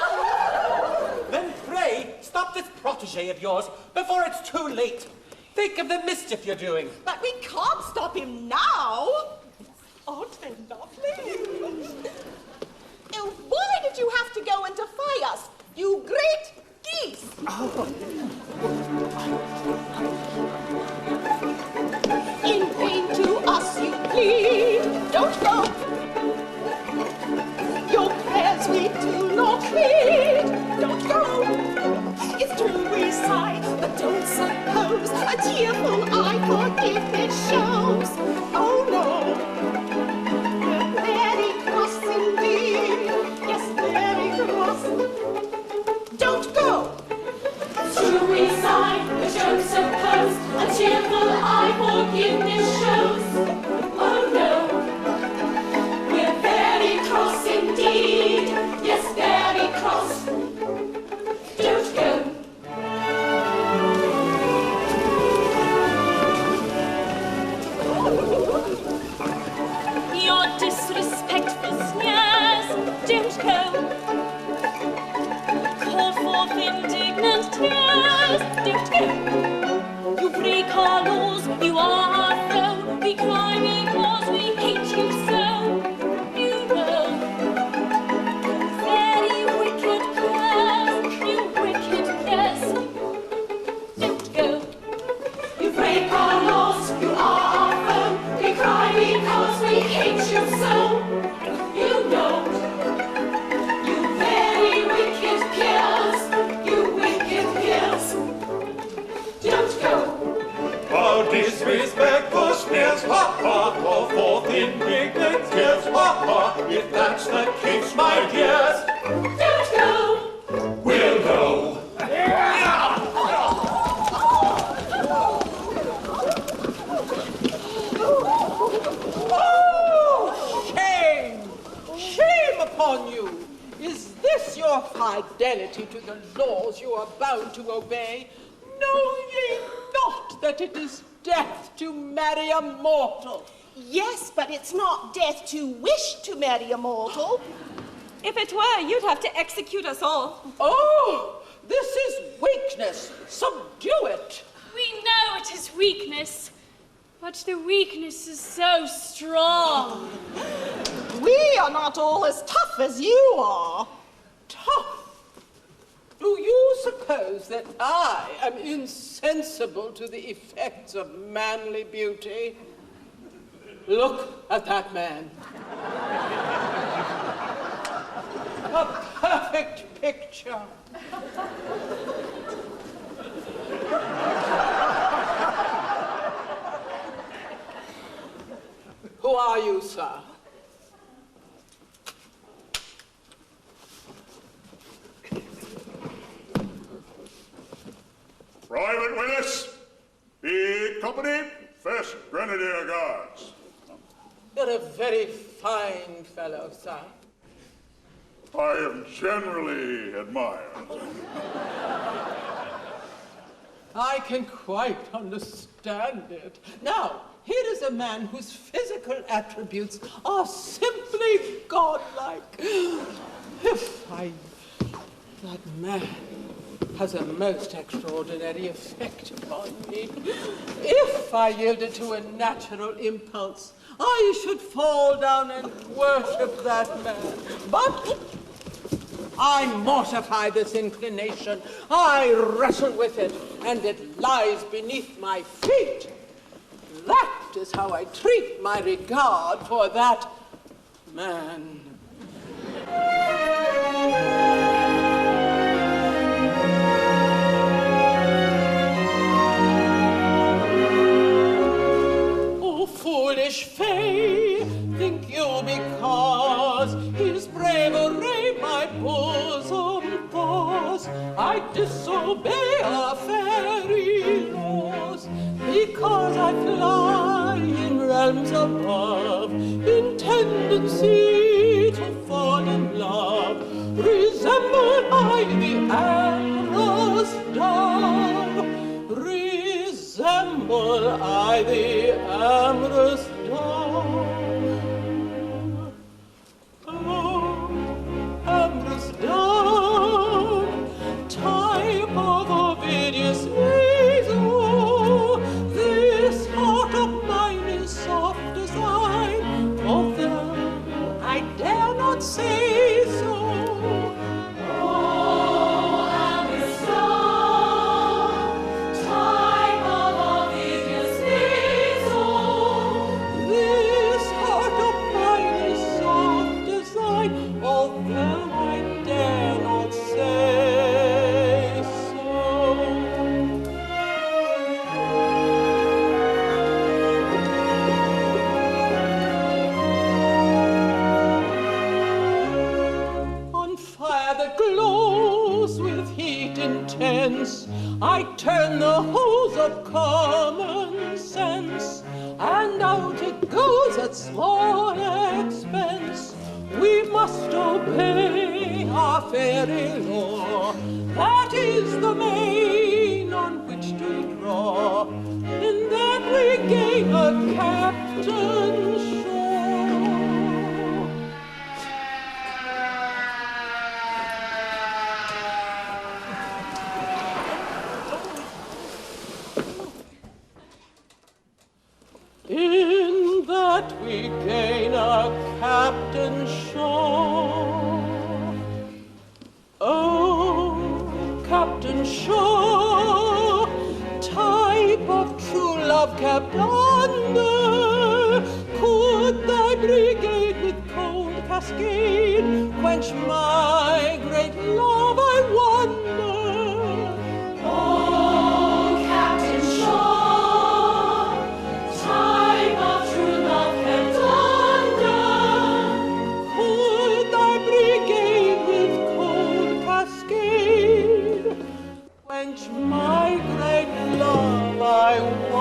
Then pray, stop this protege of yours before it's too late. Think of the mischief you're doing. But we can't stop him now. Aren't they lovely? Why did you have to go and defy us, you great geese? In vain to need. Don't go. Your prayers we do not heed. Don't go. It's true we sigh, but don't suppose a tearful eye forgiveness shows. Oh no, we're very cross indeed. Yes, very cross. Don't go. True we sigh, but don't suppose a tearful eye forgiveness shows. Oh no, we're very cross indeed. Yes, very cross. Don't go. Your disrespectful sneers, don't go. Call forth indignant tears, don't go. You break our laws, you are our foe. We cry because we hate you so. You know, very wicked pears, you wicked pears, don't go. You break our laws, you are our foe. We cry because we hate you so. You know, you very wicked peers, you wicked peers, don't go. Our disrespectful sneers, ha ha, call forth indignant tears, ha ha, if that's the case, my dears, Don't go. we'll go. Oh, shame! Shame upon you! Is this your fidelity to the laws you are bound to obey? Know ye not that it is death to marry a mortal? Yes, but it's not death to wish to marry a mortal. If it were, you'd have to execute us all. Oh, this is weakness. Subdue it. We know it is weakness, but the weakness is so strong. We are not all as tough as you are. Tough. Do you suppose that I am insensible to the effects of manly beauty? Look at that man. A perfect picture. Who are you, sir? Private Willis, B Company, 1st Grenadier Guards. You're a very fine fellow, sir. I am generally admired. I can quite understand it. Now, here is a man whose physical attributes are simply godlike. That man has a most extraordinary effect upon me. If I yielded to a natural impulse, I should fall down and worship that man. But I mortify this inclination. I wrestle with it, and it lies beneath my feet. That is how I treat my regard for that man. Oh, foolish Fay, think you because his bravery my bosom thaws, I disobey our fairy laws, because I fly in realms above, in tendency to fall in love, resemble I the amorous dove, resemble I the amorous dove. Oh, amorous dove, type of Ovidius Naso, this heart of mine is soft design, although I dare not say so. Oh, amorous dove, type of Ovidius Naso, that glows with heat intense, I turn the hose of common sense, and out it goes at small expense. We must obey our fairy law. That is the main on which to draw. In that we gain a captain's shore. In that we gain a captain's shore. Oh, Captain Shaw, type of true love kept under, could thy brigade with cold cascade quench my great love, I wonder? Oh, Captain Shaw, type of true love kept under, could thy brigade with cold cascade quench my great love, I wonder?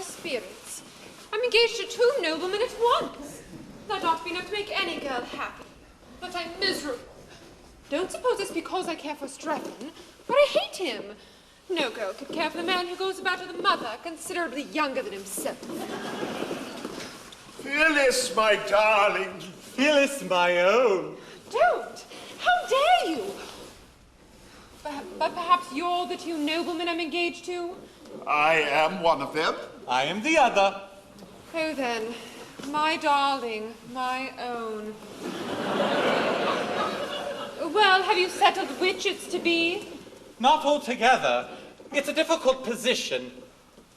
Spirits. I'm engaged to 2 noblemen at once. That ought to be enough to make any girl happy. But I'm miserable. Don't suppose it's because I care for Strephon, but I hate him. No girl could care for the man who goes about with a mother considerably younger than himself. Phyllis, my darling. Phyllis, my own. Don't! How dare you? But perhaps you're the 2 noblemen I'm engaged to? I am one of them. I am the other. Oh then, my darling, my own. Well, have you settled which it's to be? Not altogether. It's a difficult position.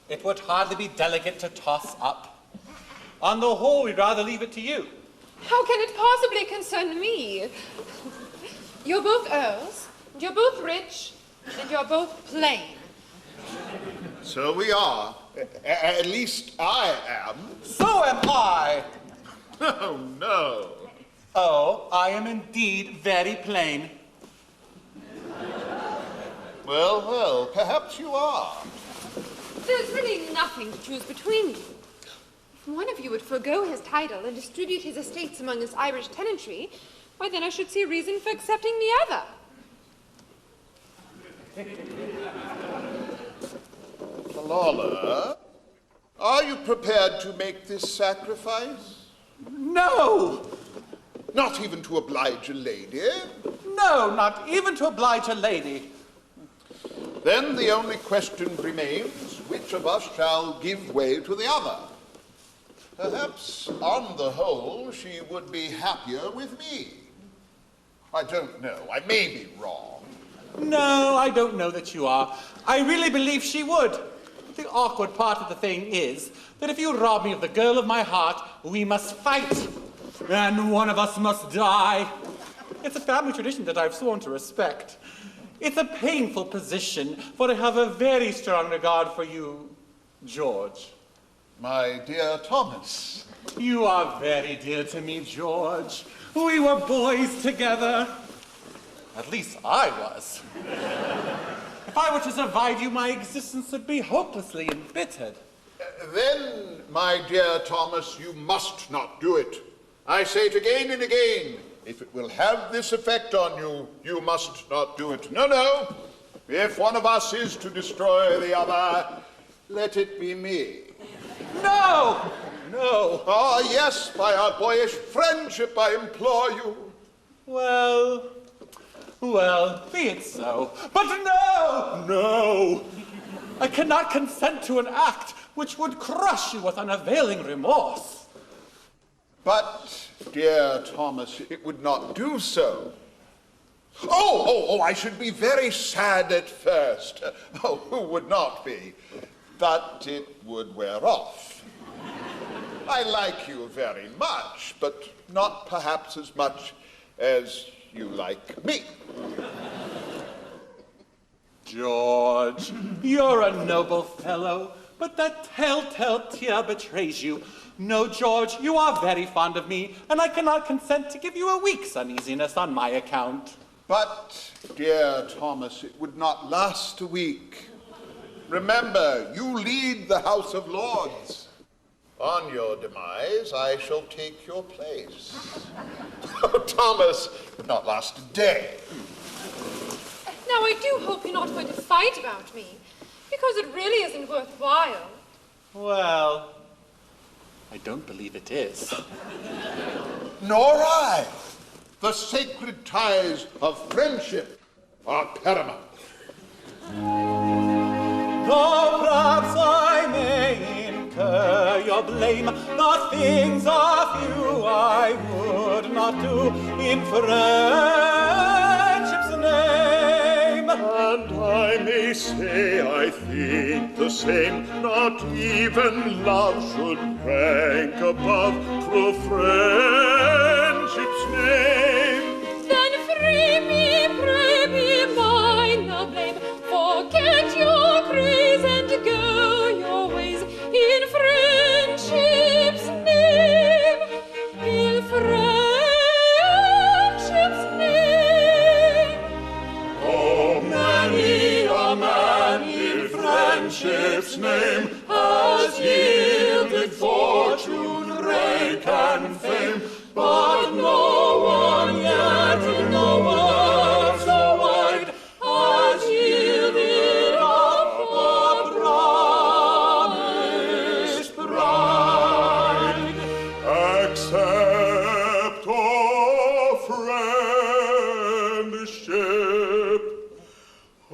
It would hardly be delicate to toss up. On the whole, we'd rather leave it to you. How can it possibly concern me? You're both earls, you're both rich, and you're both plain. So we are. At least I am. So am I. Oh, no. Oh, I am indeed very plain. Well, perhaps you are. There's really nothing to choose between you. If one of you would forego his title and distribute his estates among his Irish tenantry, why then I should see reason for accepting the other. Lola, are you prepared to make this sacrifice? No! Not even to oblige a lady? No, not even to oblige a lady. Then the only question remains, which of us shall give way to the other? Perhaps, on the whole, she would be happier with me. I don't know. I may be wrong. No, I don't know that you are. I really believe she would. The awkward part of the thing is that if you rob me of the girl of my heart, we must fight. And one of us must die. It's a family tradition that I've sworn to respect. It's a painful position, for I have a very strong regard for you, George. My dear Thomas. You are very dear to me, George. We were boys together. At least I was. If I were to survive you, my existence would be hopelessly embittered. Then, my dear Thomas, you must not do it. I say it again and again. If it will have this effect on you, you must not do it. No, no. If one of us is to destroy the other, let it be me. No! No. Ah, yes, by our boyish friendship, I implore you. Well, be it so. But no! No! I cannot consent to an act which would crush you with unavailing remorse. But, dear Thomas, it would not do so. Oh, I should be very sad at first. Oh, who would not be? But it would wear off. I like you very much, but not perhaps as much as you like me. George, you're a noble fellow, but that telltale tear betrays you. No, George, you are very fond of me, and I cannot consent to give you a week's uneasiness on my account. But, dear Thomas, it would not last a week. Remember, you lead the House of Lords. On your demise, I shall take your place. Oh, Thomas, it would not last a day. Now, I do hope you're not going to fight about me, because it really isn't worthwhile. Well, I don't believe it is. Nor I. The sacred ties of friendship are paramount. Though perhaps I may incur your blame, the things of you I would not do in friendship's name. And I may say I think the same, not even love should rank above true friendship's name. Then free me, pray me, mine the blame. Forget your craze and go your ways in friendship's name. In friendship's name. Oh, many a man in friendship's name has yielded fortune, rank, and fame, but no one yet, no one so wide, has yielded up a promised bride, except of friendship.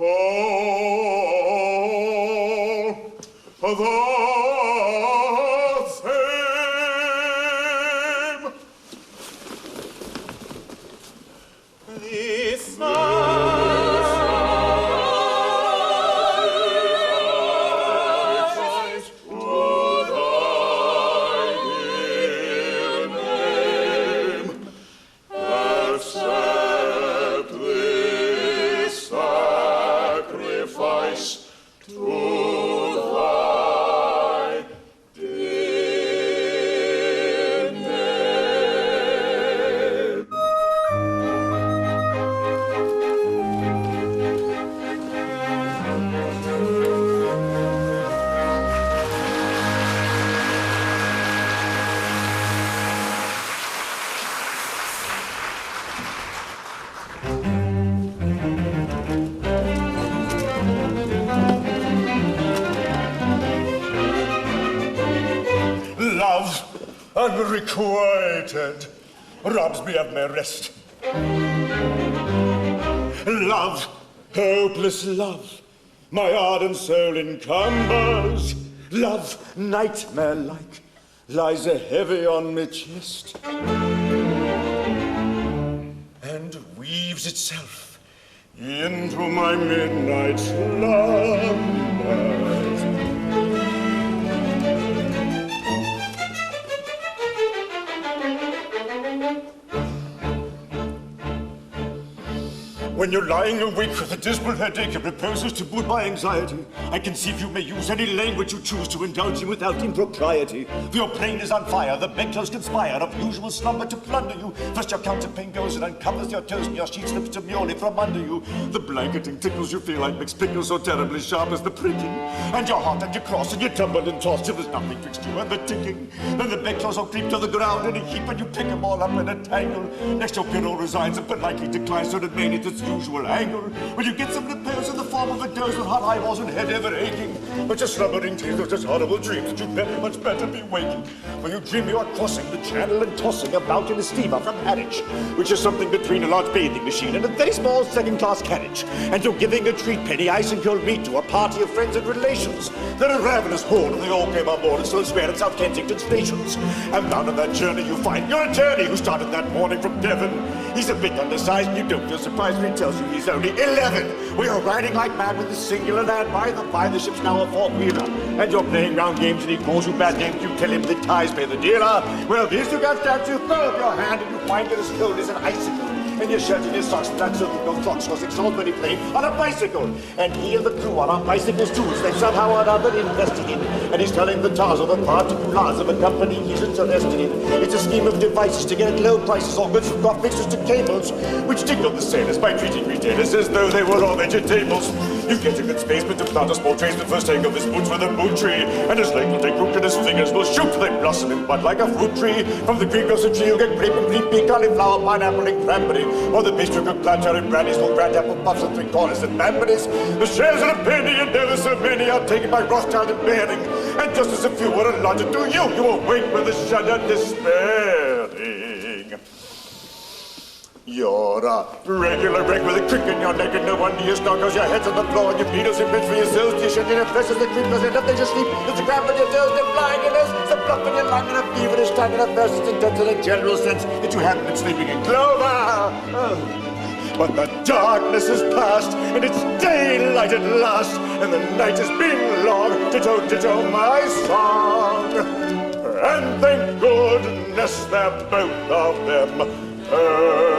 Oh, the same. This Accept this sacrifice to thy dear name. Love, unrequited, robs me of my rest. Love, hopeless love, my ardent soul encumbers. Love, nightmare-like, lies heavy on my chest, and weaves itself into my midnight slumbers. When you're lying awake with a dismal headache and reposes to boot my anxiety, I conceive you may use any language you choose to indulge in without impropriety. For your brain is on fire, the bedclothes conspire of usual slumber to plunder you. First your counterpane goes and uncovers your toes, and your sheet slips demurely from under you. The blanketing tickles you feel like mixed pickles, so terribly sharp as the pricking. And your heart and you cross and you tumble and toss till there's nothing twixt you and the ticking. Then the bedclothes all creep to the ground in a heap, and you pick them all up in a tangle. Next your pillow resigns and politely declines to remain at its usual angle. When you get some repairs in the form of a dose with hot eyeballs and head ever aching, but your slumbering tales of such horrible dreams that you'd very much better be waking. For you dream you are crossing the channel and tossing about in a steamer from Harwich, which is something between a large bathing machine and a very small second-class carriage. And you're giving a treat penny ice and cold meat to a party of friends and relations. They're a ravenous horde, and they all came on board and still swear at South Kensington stations. And down on that journey you find your attorney who started that morning from Devon. He's a bit undersized, and you don't feel surprised when he tells you he's only 11. We are riding like mad with the singular lad by the ship's now a four-wheeler. And you're playing round games and he calls you bad names. You tell him the ties pay the dealer. Well, these two got stabs, you throw up your hand and you find it as cold as an icicle. And your shirt and your socks, and that's so that your clocks was exalted playing on a bicycle. And he and the crew are on bicycles too, as they somehow or other invested in. And he's telling the tars of the particulars of a company he's interested in. It's a scheme of devices to get at low prices, all goods from crop fixtures to cables, which tickle the sailors by treating retailers as though they were all vegetables. You get a good spaceman to plant a small tradesman first take off his boots with a boot tree, and his leg will take root and his fingers will shoot till they blossom in bud like a fruit tree. From the Greek of the tree you'll get grape and green pea, cauliflower, pineapple and cranberry, or the pastry cooked planter and brandies, full grand apple puffs and three-corners and banberries. The shares of a penny and ever so many are taken by Rothschild and Baring, and just as if you were allotted to you, you awake with a shudder despairing. You're a regular wreck with a crick in your neck, and no wonder you snore, cause your head's on the floor and your needles and bits for yourselves. You shut in your flesh as the creepers end up, they just sleep. There's a cramp in your toes, they're flying in us. It's a bluff in your lung and a feverish time and a thirst. It's intense in a general sense that you haven't been sleeping in clover. But the darkness is past, and it's daylight at last, and the night has been long. Ditto, ditto, my song. And thank goodness they're both of them over.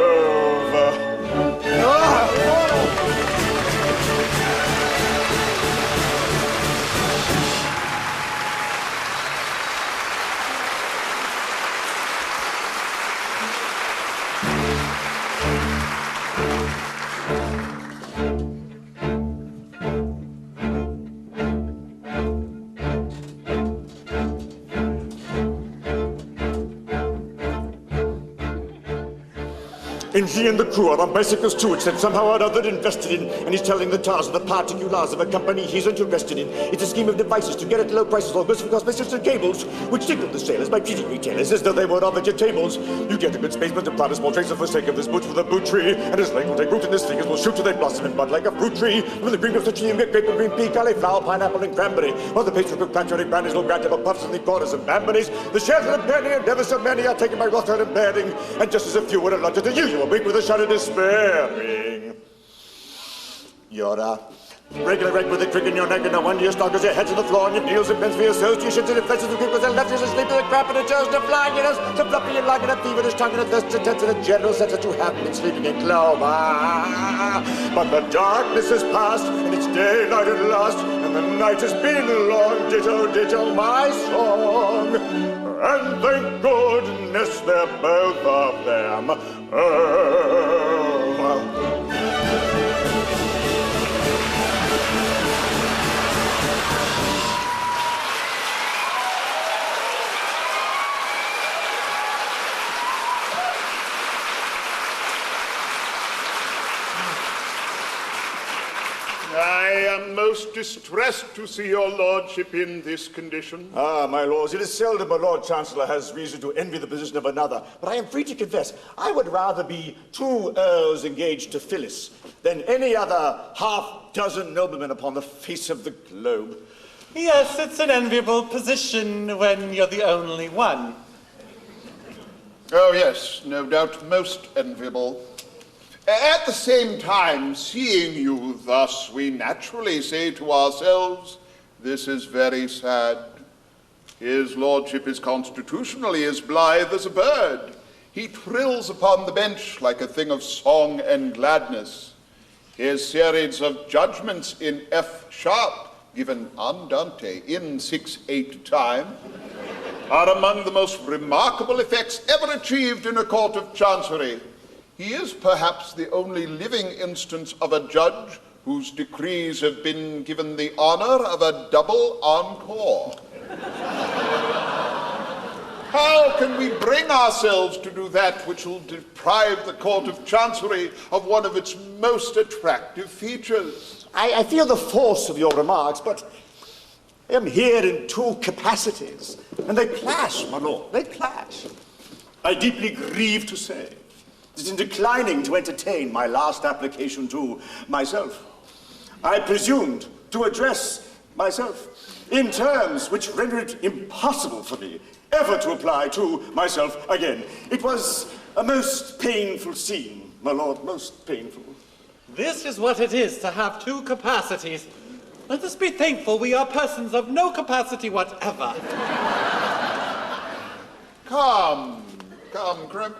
And he and the crew are on bicycles too, which then somehow or other invested in, and he's telling the tars of the particulars of a company he's interested in. It's a scheme of devices to get at low prices all goods from cosmetics and cables, which tickle the sailors by treating retailers as though they were all vegetables. You get a good spaceman to plant a small tracer for the sake of his boots with a boot tree, and his leg will take root and his fingers will shoot till they blossom in bud like a fruit tree. From the green of the tree you get grape and green pea, cauliflower, pineapple and cranberry, or the pastry cooked planter and brandies, little grand apple puffs and three-corners and banberries. The shares of a penny and ever so many are taken by Rothschild and Baring, and just as if you were allotted to you, you awake with a shudder despairing. You're a regular wreck with a crick in your neck, and no wonder your stalkers, your heads on the floor, and your needles and pins for your soles, your shits and your fleshes and creepers and left you asleep in the crap and the toes, the flying in us, the fluffy and like and a feverish tongue and a thirst intense in a general sense that you haven't been sleeping in clover. But the darkness is past, and it's daylight at last, and the night has been long. Ditto, ditto, my song. And thank goodness they're both of them over. I am most distressed to see your lordship in this condition. Ah, my lords, it is seldom a Lord Chancellor has reason to envy the position of another, but I am free to confess, I would rather be 2 earls engaged to Phyllis than any other half-dozen noblemen upon the face of the globe. Yes, it's an enviable position when you're the only one. Oh, yes, no doubt most enviable. At the same time, seeing you thus, we naturally say to ourselves, this is very sad. His lordship is constitutionally as blithe as a bird. He trills upon the bench like a thing of song and gladness. His series of judgments in F sharp, given andante in 6/8 time, are among the most remarkable effects ever achieved in a court of chancery. He is perhaps the only living instance of a judge whose decrees have been given the honor of a double encore. How can we bring ourselves to do that which will deprive the Court of Chancery of one of its most attractive features? I feel the force of your remarks, but I am here in 2 capacities, and they clash, my lord, they clash. I deeply grieve to say that in declining to entertain my last application to myself, I presumed to address myself in terms which render it impossible for me ever to apply to myself again. It was A most painful scene, my lord, most painful. This is what it is to have two capacities. Let us be thankful we are persons of no capacity whatever. Come,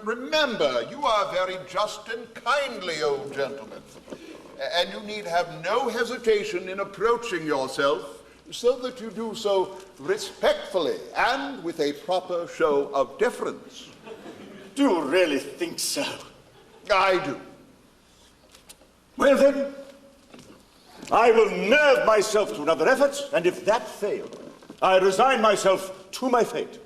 remember, you are very just and kindly, old gentleman. And you need have no hesitation in approaching yourself, so that you do so respectfully and with a proper show of deference. Do you really think so? I do. Well then, I will nerve myself to another effort, and if that fail, I resign myself to my fate.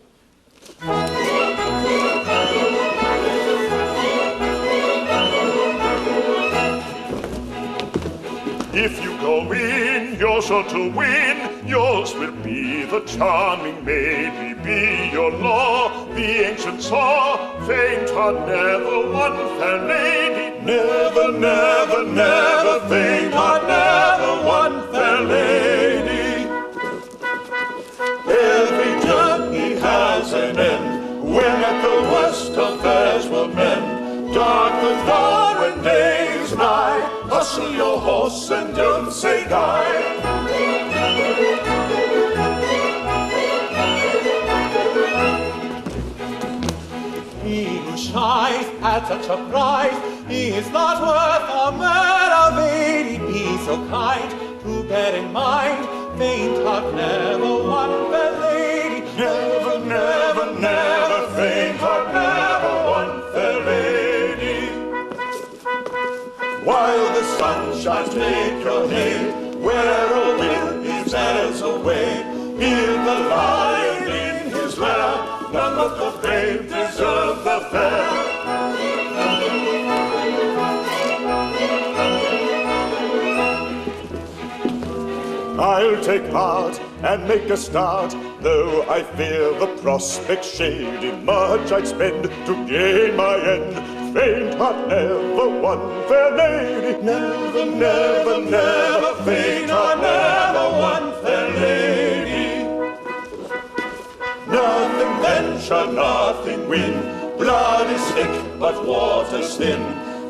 If you go in, you're sure to win. Yours will be the charming maid, be your law. The ancient saw, faint heart never won fair lady. Never, never, never faint heart never won fair lady. Every journey has an end, when at the worst affairs will mend. Dark the dawn when day is nigh, hustle your horse and don't say die. He who shies at such a price, he is not worth a man of 80. Be so kind to bear in mind, faint heart never won fair lady. Never, never, never faint heart never won fair lady. While the sun shines, make your hay, where a will is there's a way. Hear the lion in his lair, none of the brave deserve the fair. I'll take part and make a start, though I fear the prospect shady. Much I'd spend to gain my end. Faint heart never won fair lady. Never, never, never faint heart never won fair lady. Nothing venture, nothing win. Blood is thick, but water's thin.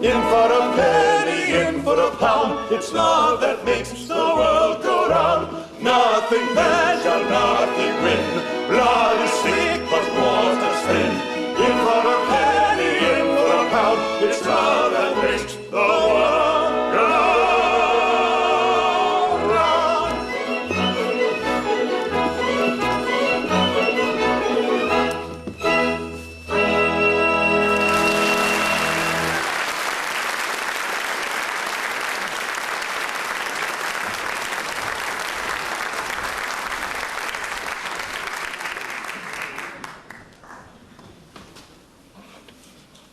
In for a penny, in for a pound. It's love that makes the world go round. Nothing venture, nothing win. Blood is thick, but water's thin. In for a penny, in for a pound. It's love that makes the world go round.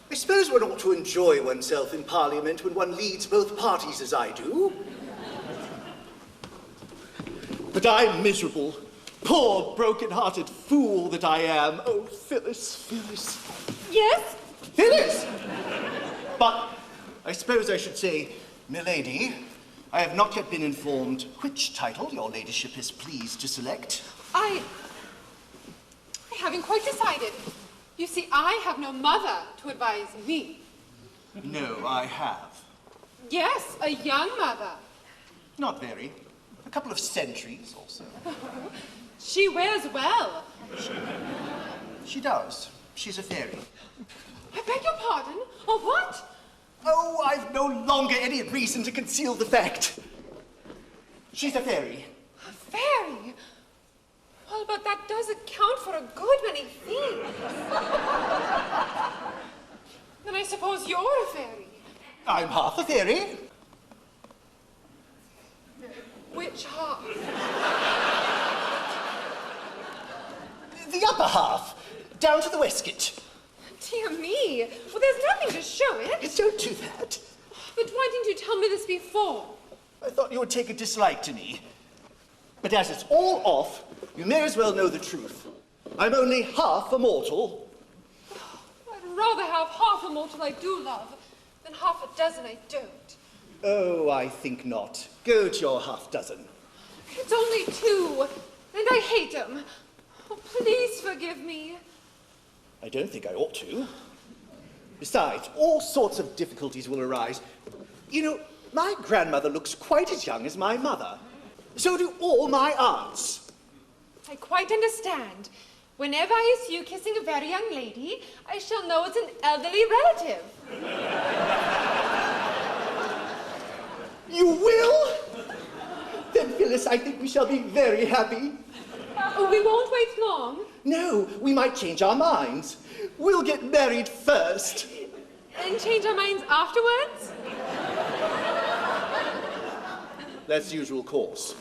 I suppose one ought to enjoy oneself in Parliament when one leads both parties as I do. But I'm miserable. Poor, broken-hearted fool that I am. Oh, Phyllis, Phyllis. Yes? Phyllis! But I suppose I should say, milady, I have not yet been informed which title your ladyship is pleased to select. I haven't quite decided. You see, I have no mother to advise me. No, I have. Yes, a young mother. Not very. A couple of centuries or so. She wears well. She does. She's a fairy. I beg your pardon? Or what? Oh, I've no longer any reason to conceal the fact. She's a fairy. A fairy? Well, but that does account for a good many things. Then I suppose you're a fairy. I'm half a fairy. Which half? The upper half, down to the waistcoat. Dear me. Well, there's nothing to show it. Don't do that. But why didn't you tell me this before? I thought you would take a dislike to me. But as it's all off, you may as well know the truth. I'm only half a mortal. I'd rather have half a mortal I do love than half a dozen I don't. Oh, I think not. Go to your half-dozen. It's only two, and I hate them. Oh, please forgive me. I don't think I ought to. Besides, all sorts of difficulties will arise. You know, my grandmother looks quite as young as my mother. So do all my aunts. I quite understand. Whenever I see you kissing a very young lady, I shall know it's an elderly relative. You will? Then, Phyllis, I think we shall be very happy. Oh, we won't wait long. No, we might change our minds. We'll get married first. And change our minds afterwards? That's the usual course.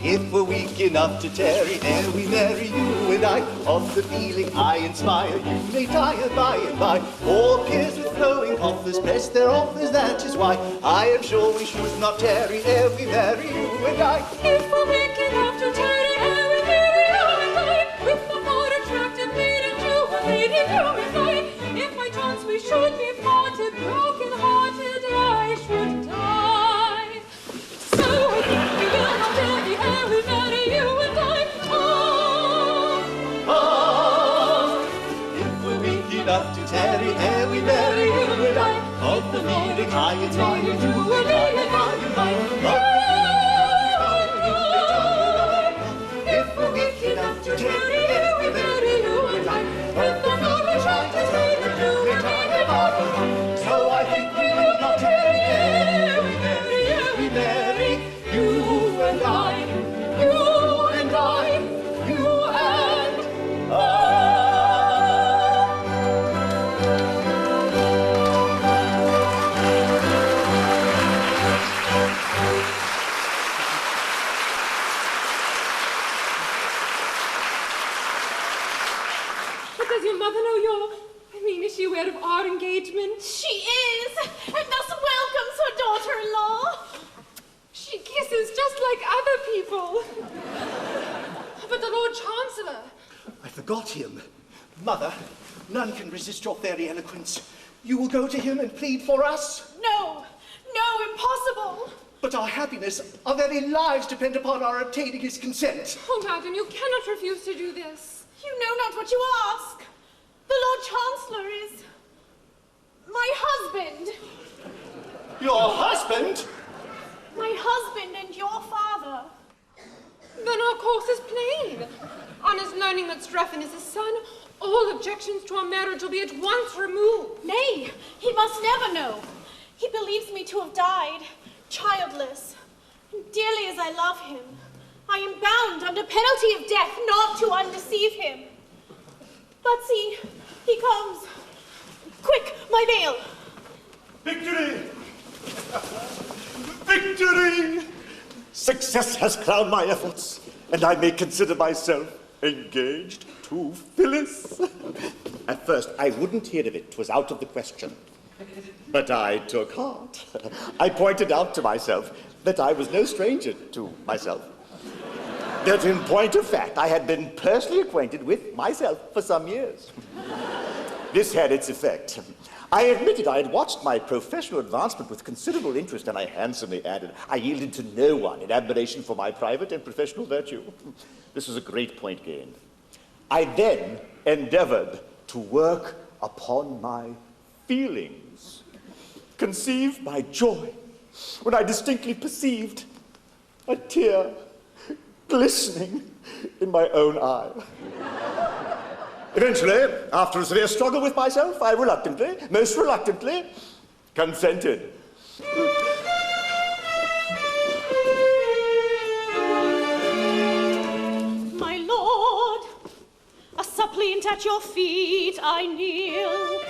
If we're weak enough to tarry ere we marry, you and I, of the feeling I inspire, you may tire by and by. All peers with flowing offers press their offers, that is why I am sure we should not tarry ere we marry, you and I. If we're weak enough to tarry ere we marry, you and I, with the more attractive maiden to a lady, you and I, if by chance we should be parted, broken-hearted, I should die. So I think we will not tarry ere we marry, you and I. If we're weak enough to tarry ere we marry, you and I, of the feeling I inspire, you and I. If we're weak enough to tarry ere we marry, you and I, with the more attractive maiden to a lady, so I think we will not tarry ere we marry, you and I, you and I, you and I. But does your mother know is she aware of our engagement? She is, and thus welcomes her daughter-in-law. She kisses just like other people. But the Lord Chancellor... I forgot him. Mother, none can resist your fairy eloquence. You will go to him and plead for us? No, impossible. But our happiness, our very lives depend upon our obtaining his consent. Oh, madam, you cannot refuse to do this. You know not what you ask. The Lord Chancellor is my husband. Your husband? My husband and your father. Then our course is plain. On his learning that Strephon is his son, all objections to our marriage will be at once removed. Nay, he must never know. He believes me to have died, childless. And dearly as I love him, I am bound under penalty of death not to undeceive him. But see, he comes. Quick, my veil. Victory! Victory! Success has crowned my efforts, and I may consider myself engaged to Phyllis. At first, I wouldn't hear of it. 'Twas out of the question. But I took heart. I pointed out to myself that I was no stranger to myself. That in point of fact, I had been personally acquainted with myself for some years. This had its effect. I admitted I had watched my professional advancement with considerable interest, and I handsomely added, I yielded to no one in admiration for my private and professional virtue. This was a great point gained. I then endeavored to work upon my feelings, conceived my joy when I distinctly perceived a tear glistening in my own eye. Eventually, after a severe struggle with myself, I reluctantly, most reluctantly, consented. My lord, a suppliant at your feet I kneel.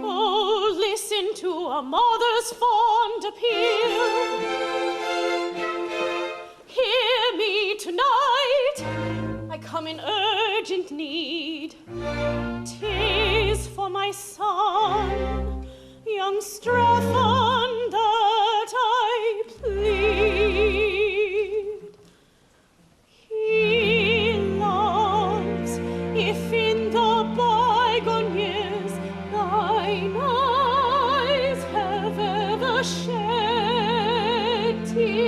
Oh, listen to a mother's fond appeal. Hear me tonight, I come in urgent need. 'Tis for my son, young Strephon, that I plead. He loves, if in the bygone years thine eyes have ever shed tears,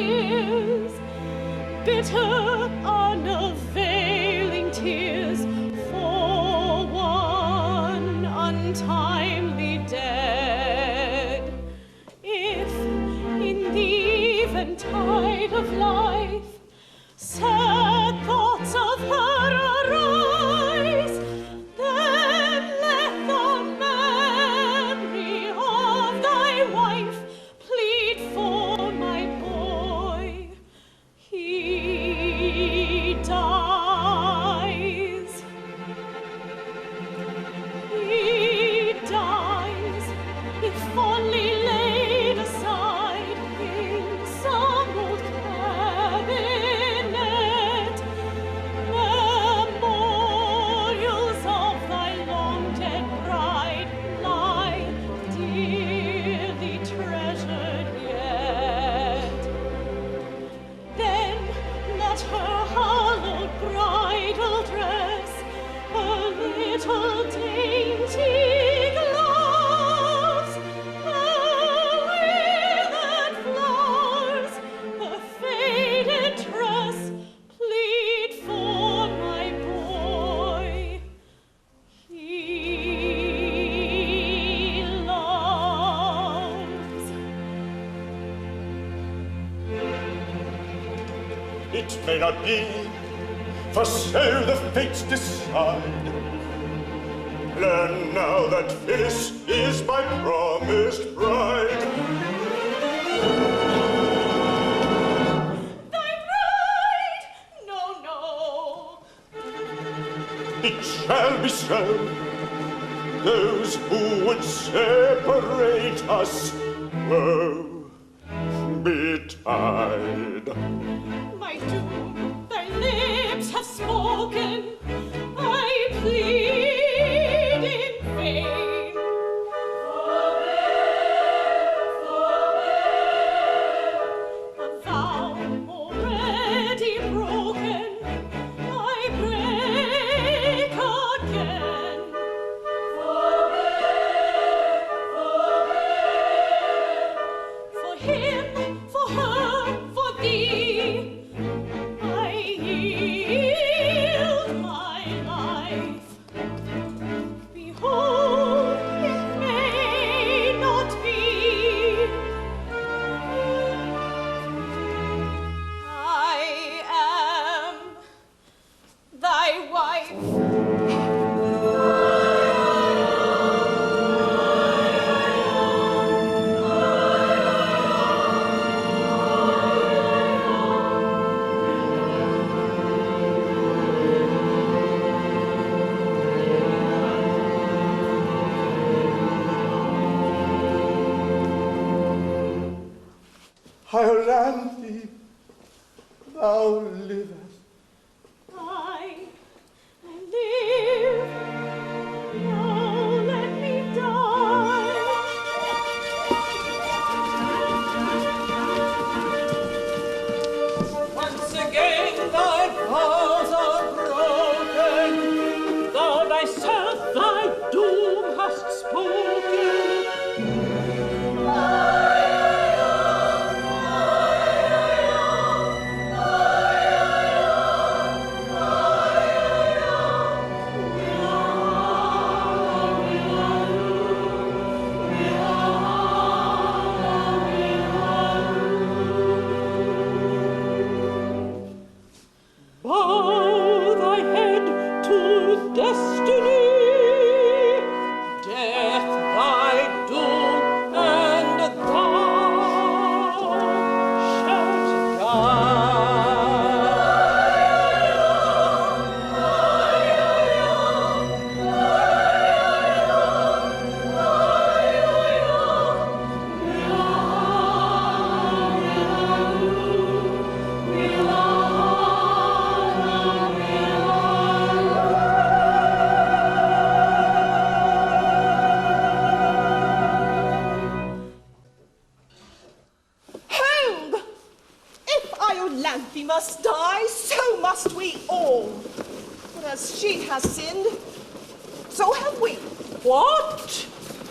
it may not be, for so the fates decide. Learn now that Phyllis is my promised bride. Thy bride? No, no. It shall be so. Those who would separate us, woe betide. My doom, thy lips have spoken. I plead in vain. A vow already broken, I break again. For him, for her, for thee, I yield my life. Behold, it may not be. I am thy wife. Iolanthe, thou livest. I live. Now let me die. Once again thy vows are broken, thou thyself thy doom hast spoken. Bow thy head to destiny, death thy doom, and thou shalt Hold! If Iolanthe must die, so must we all. For as she has sinned, so have we. What?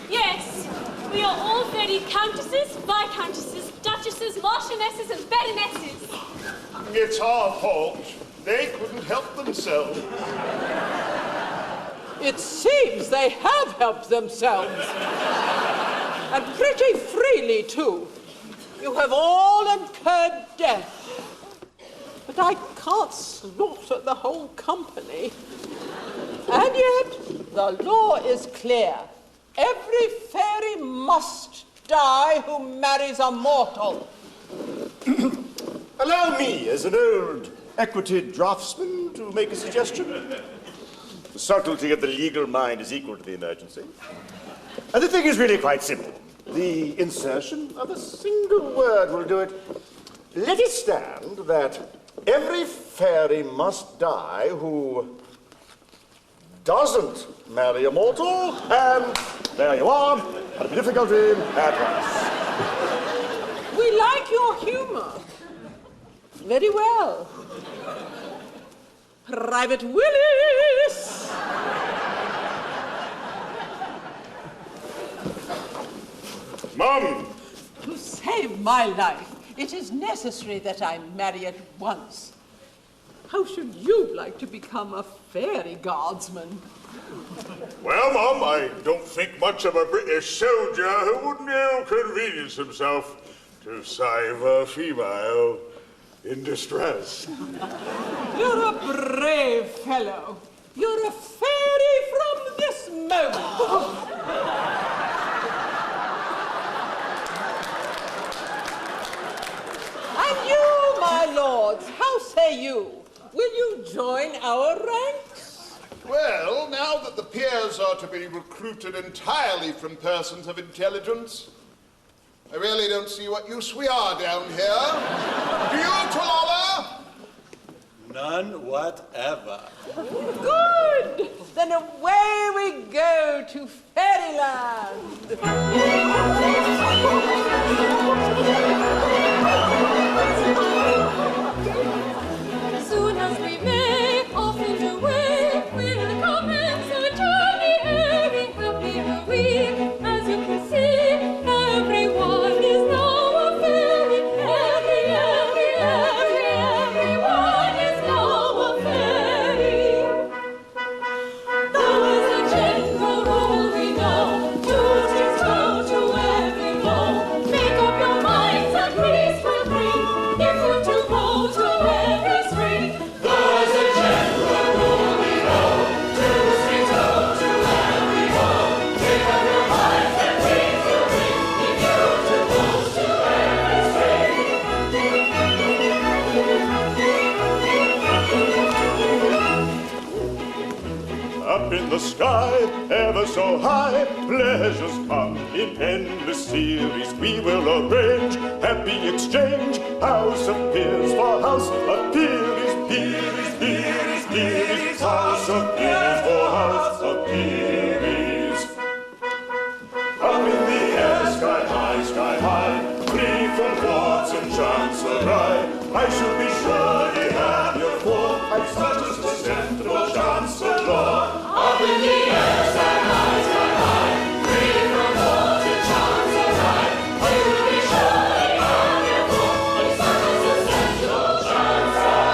Yes, we are all very countesses, viscountesses, duchesses, marchionesses, and baronesses. It's our fault. They couldn't help themselves. It seems they have helped themselves. And pretty freely, too. You have all incurred death. But I can't slaughter the whole company. And yet, the law is clear. Every fairy must die who marries a mortal. Allow me, as an old equity draftsman, to make a suggestion. The subtlety of the legal mind is equal to the emergency. And the thing is really quite simple. The insertion of a single word will do it. Let it stand that every fairy must die who doesn't marry a mortal, and there you are, a difficulty at once. We like your humor. Very well. Private Willis! Mum! To save my life, it is necessary that I marry at once. How should you like to become a fairy guardsman? Well, Mum, I don't think much of a British soldier who wouldn't inconvenience himself to save a female. in distress. You're a brave fellow. You're a fairy from this moment. And you, my lords, how say you? Will you join our ranks? Well, now that the peers are to be recruited entirely from persons of intelligence, I really don't see what use we are down here. Do you, Talala? None whatever. Good! Then away we go to fairyland. Soon as we make off and away, we'll commence a journey airy, happy are we. As you can see, everyone is now a fairy. Everyone is now a fairy. Though as a general rule we know, duties go to every foe. Make up your minds and peace will bring, if you to go to every spring. Though as a general rule we know, duties go to every foe. Make up your minds and peace will bring, if you to go to every spring. Up in the sky, ever so high, pleasures come in endless series. We will arrange happy exchange, house of peers for house of peers, peers, house of peers for house of peers. Up in the air, sky high, free from lords and chancellor. I should be sure ye have your form, I'm such as the central chancellor. Up in the air, sky high, free from lords and chancellor. You will be sure you have your form, and such as the central chancellor.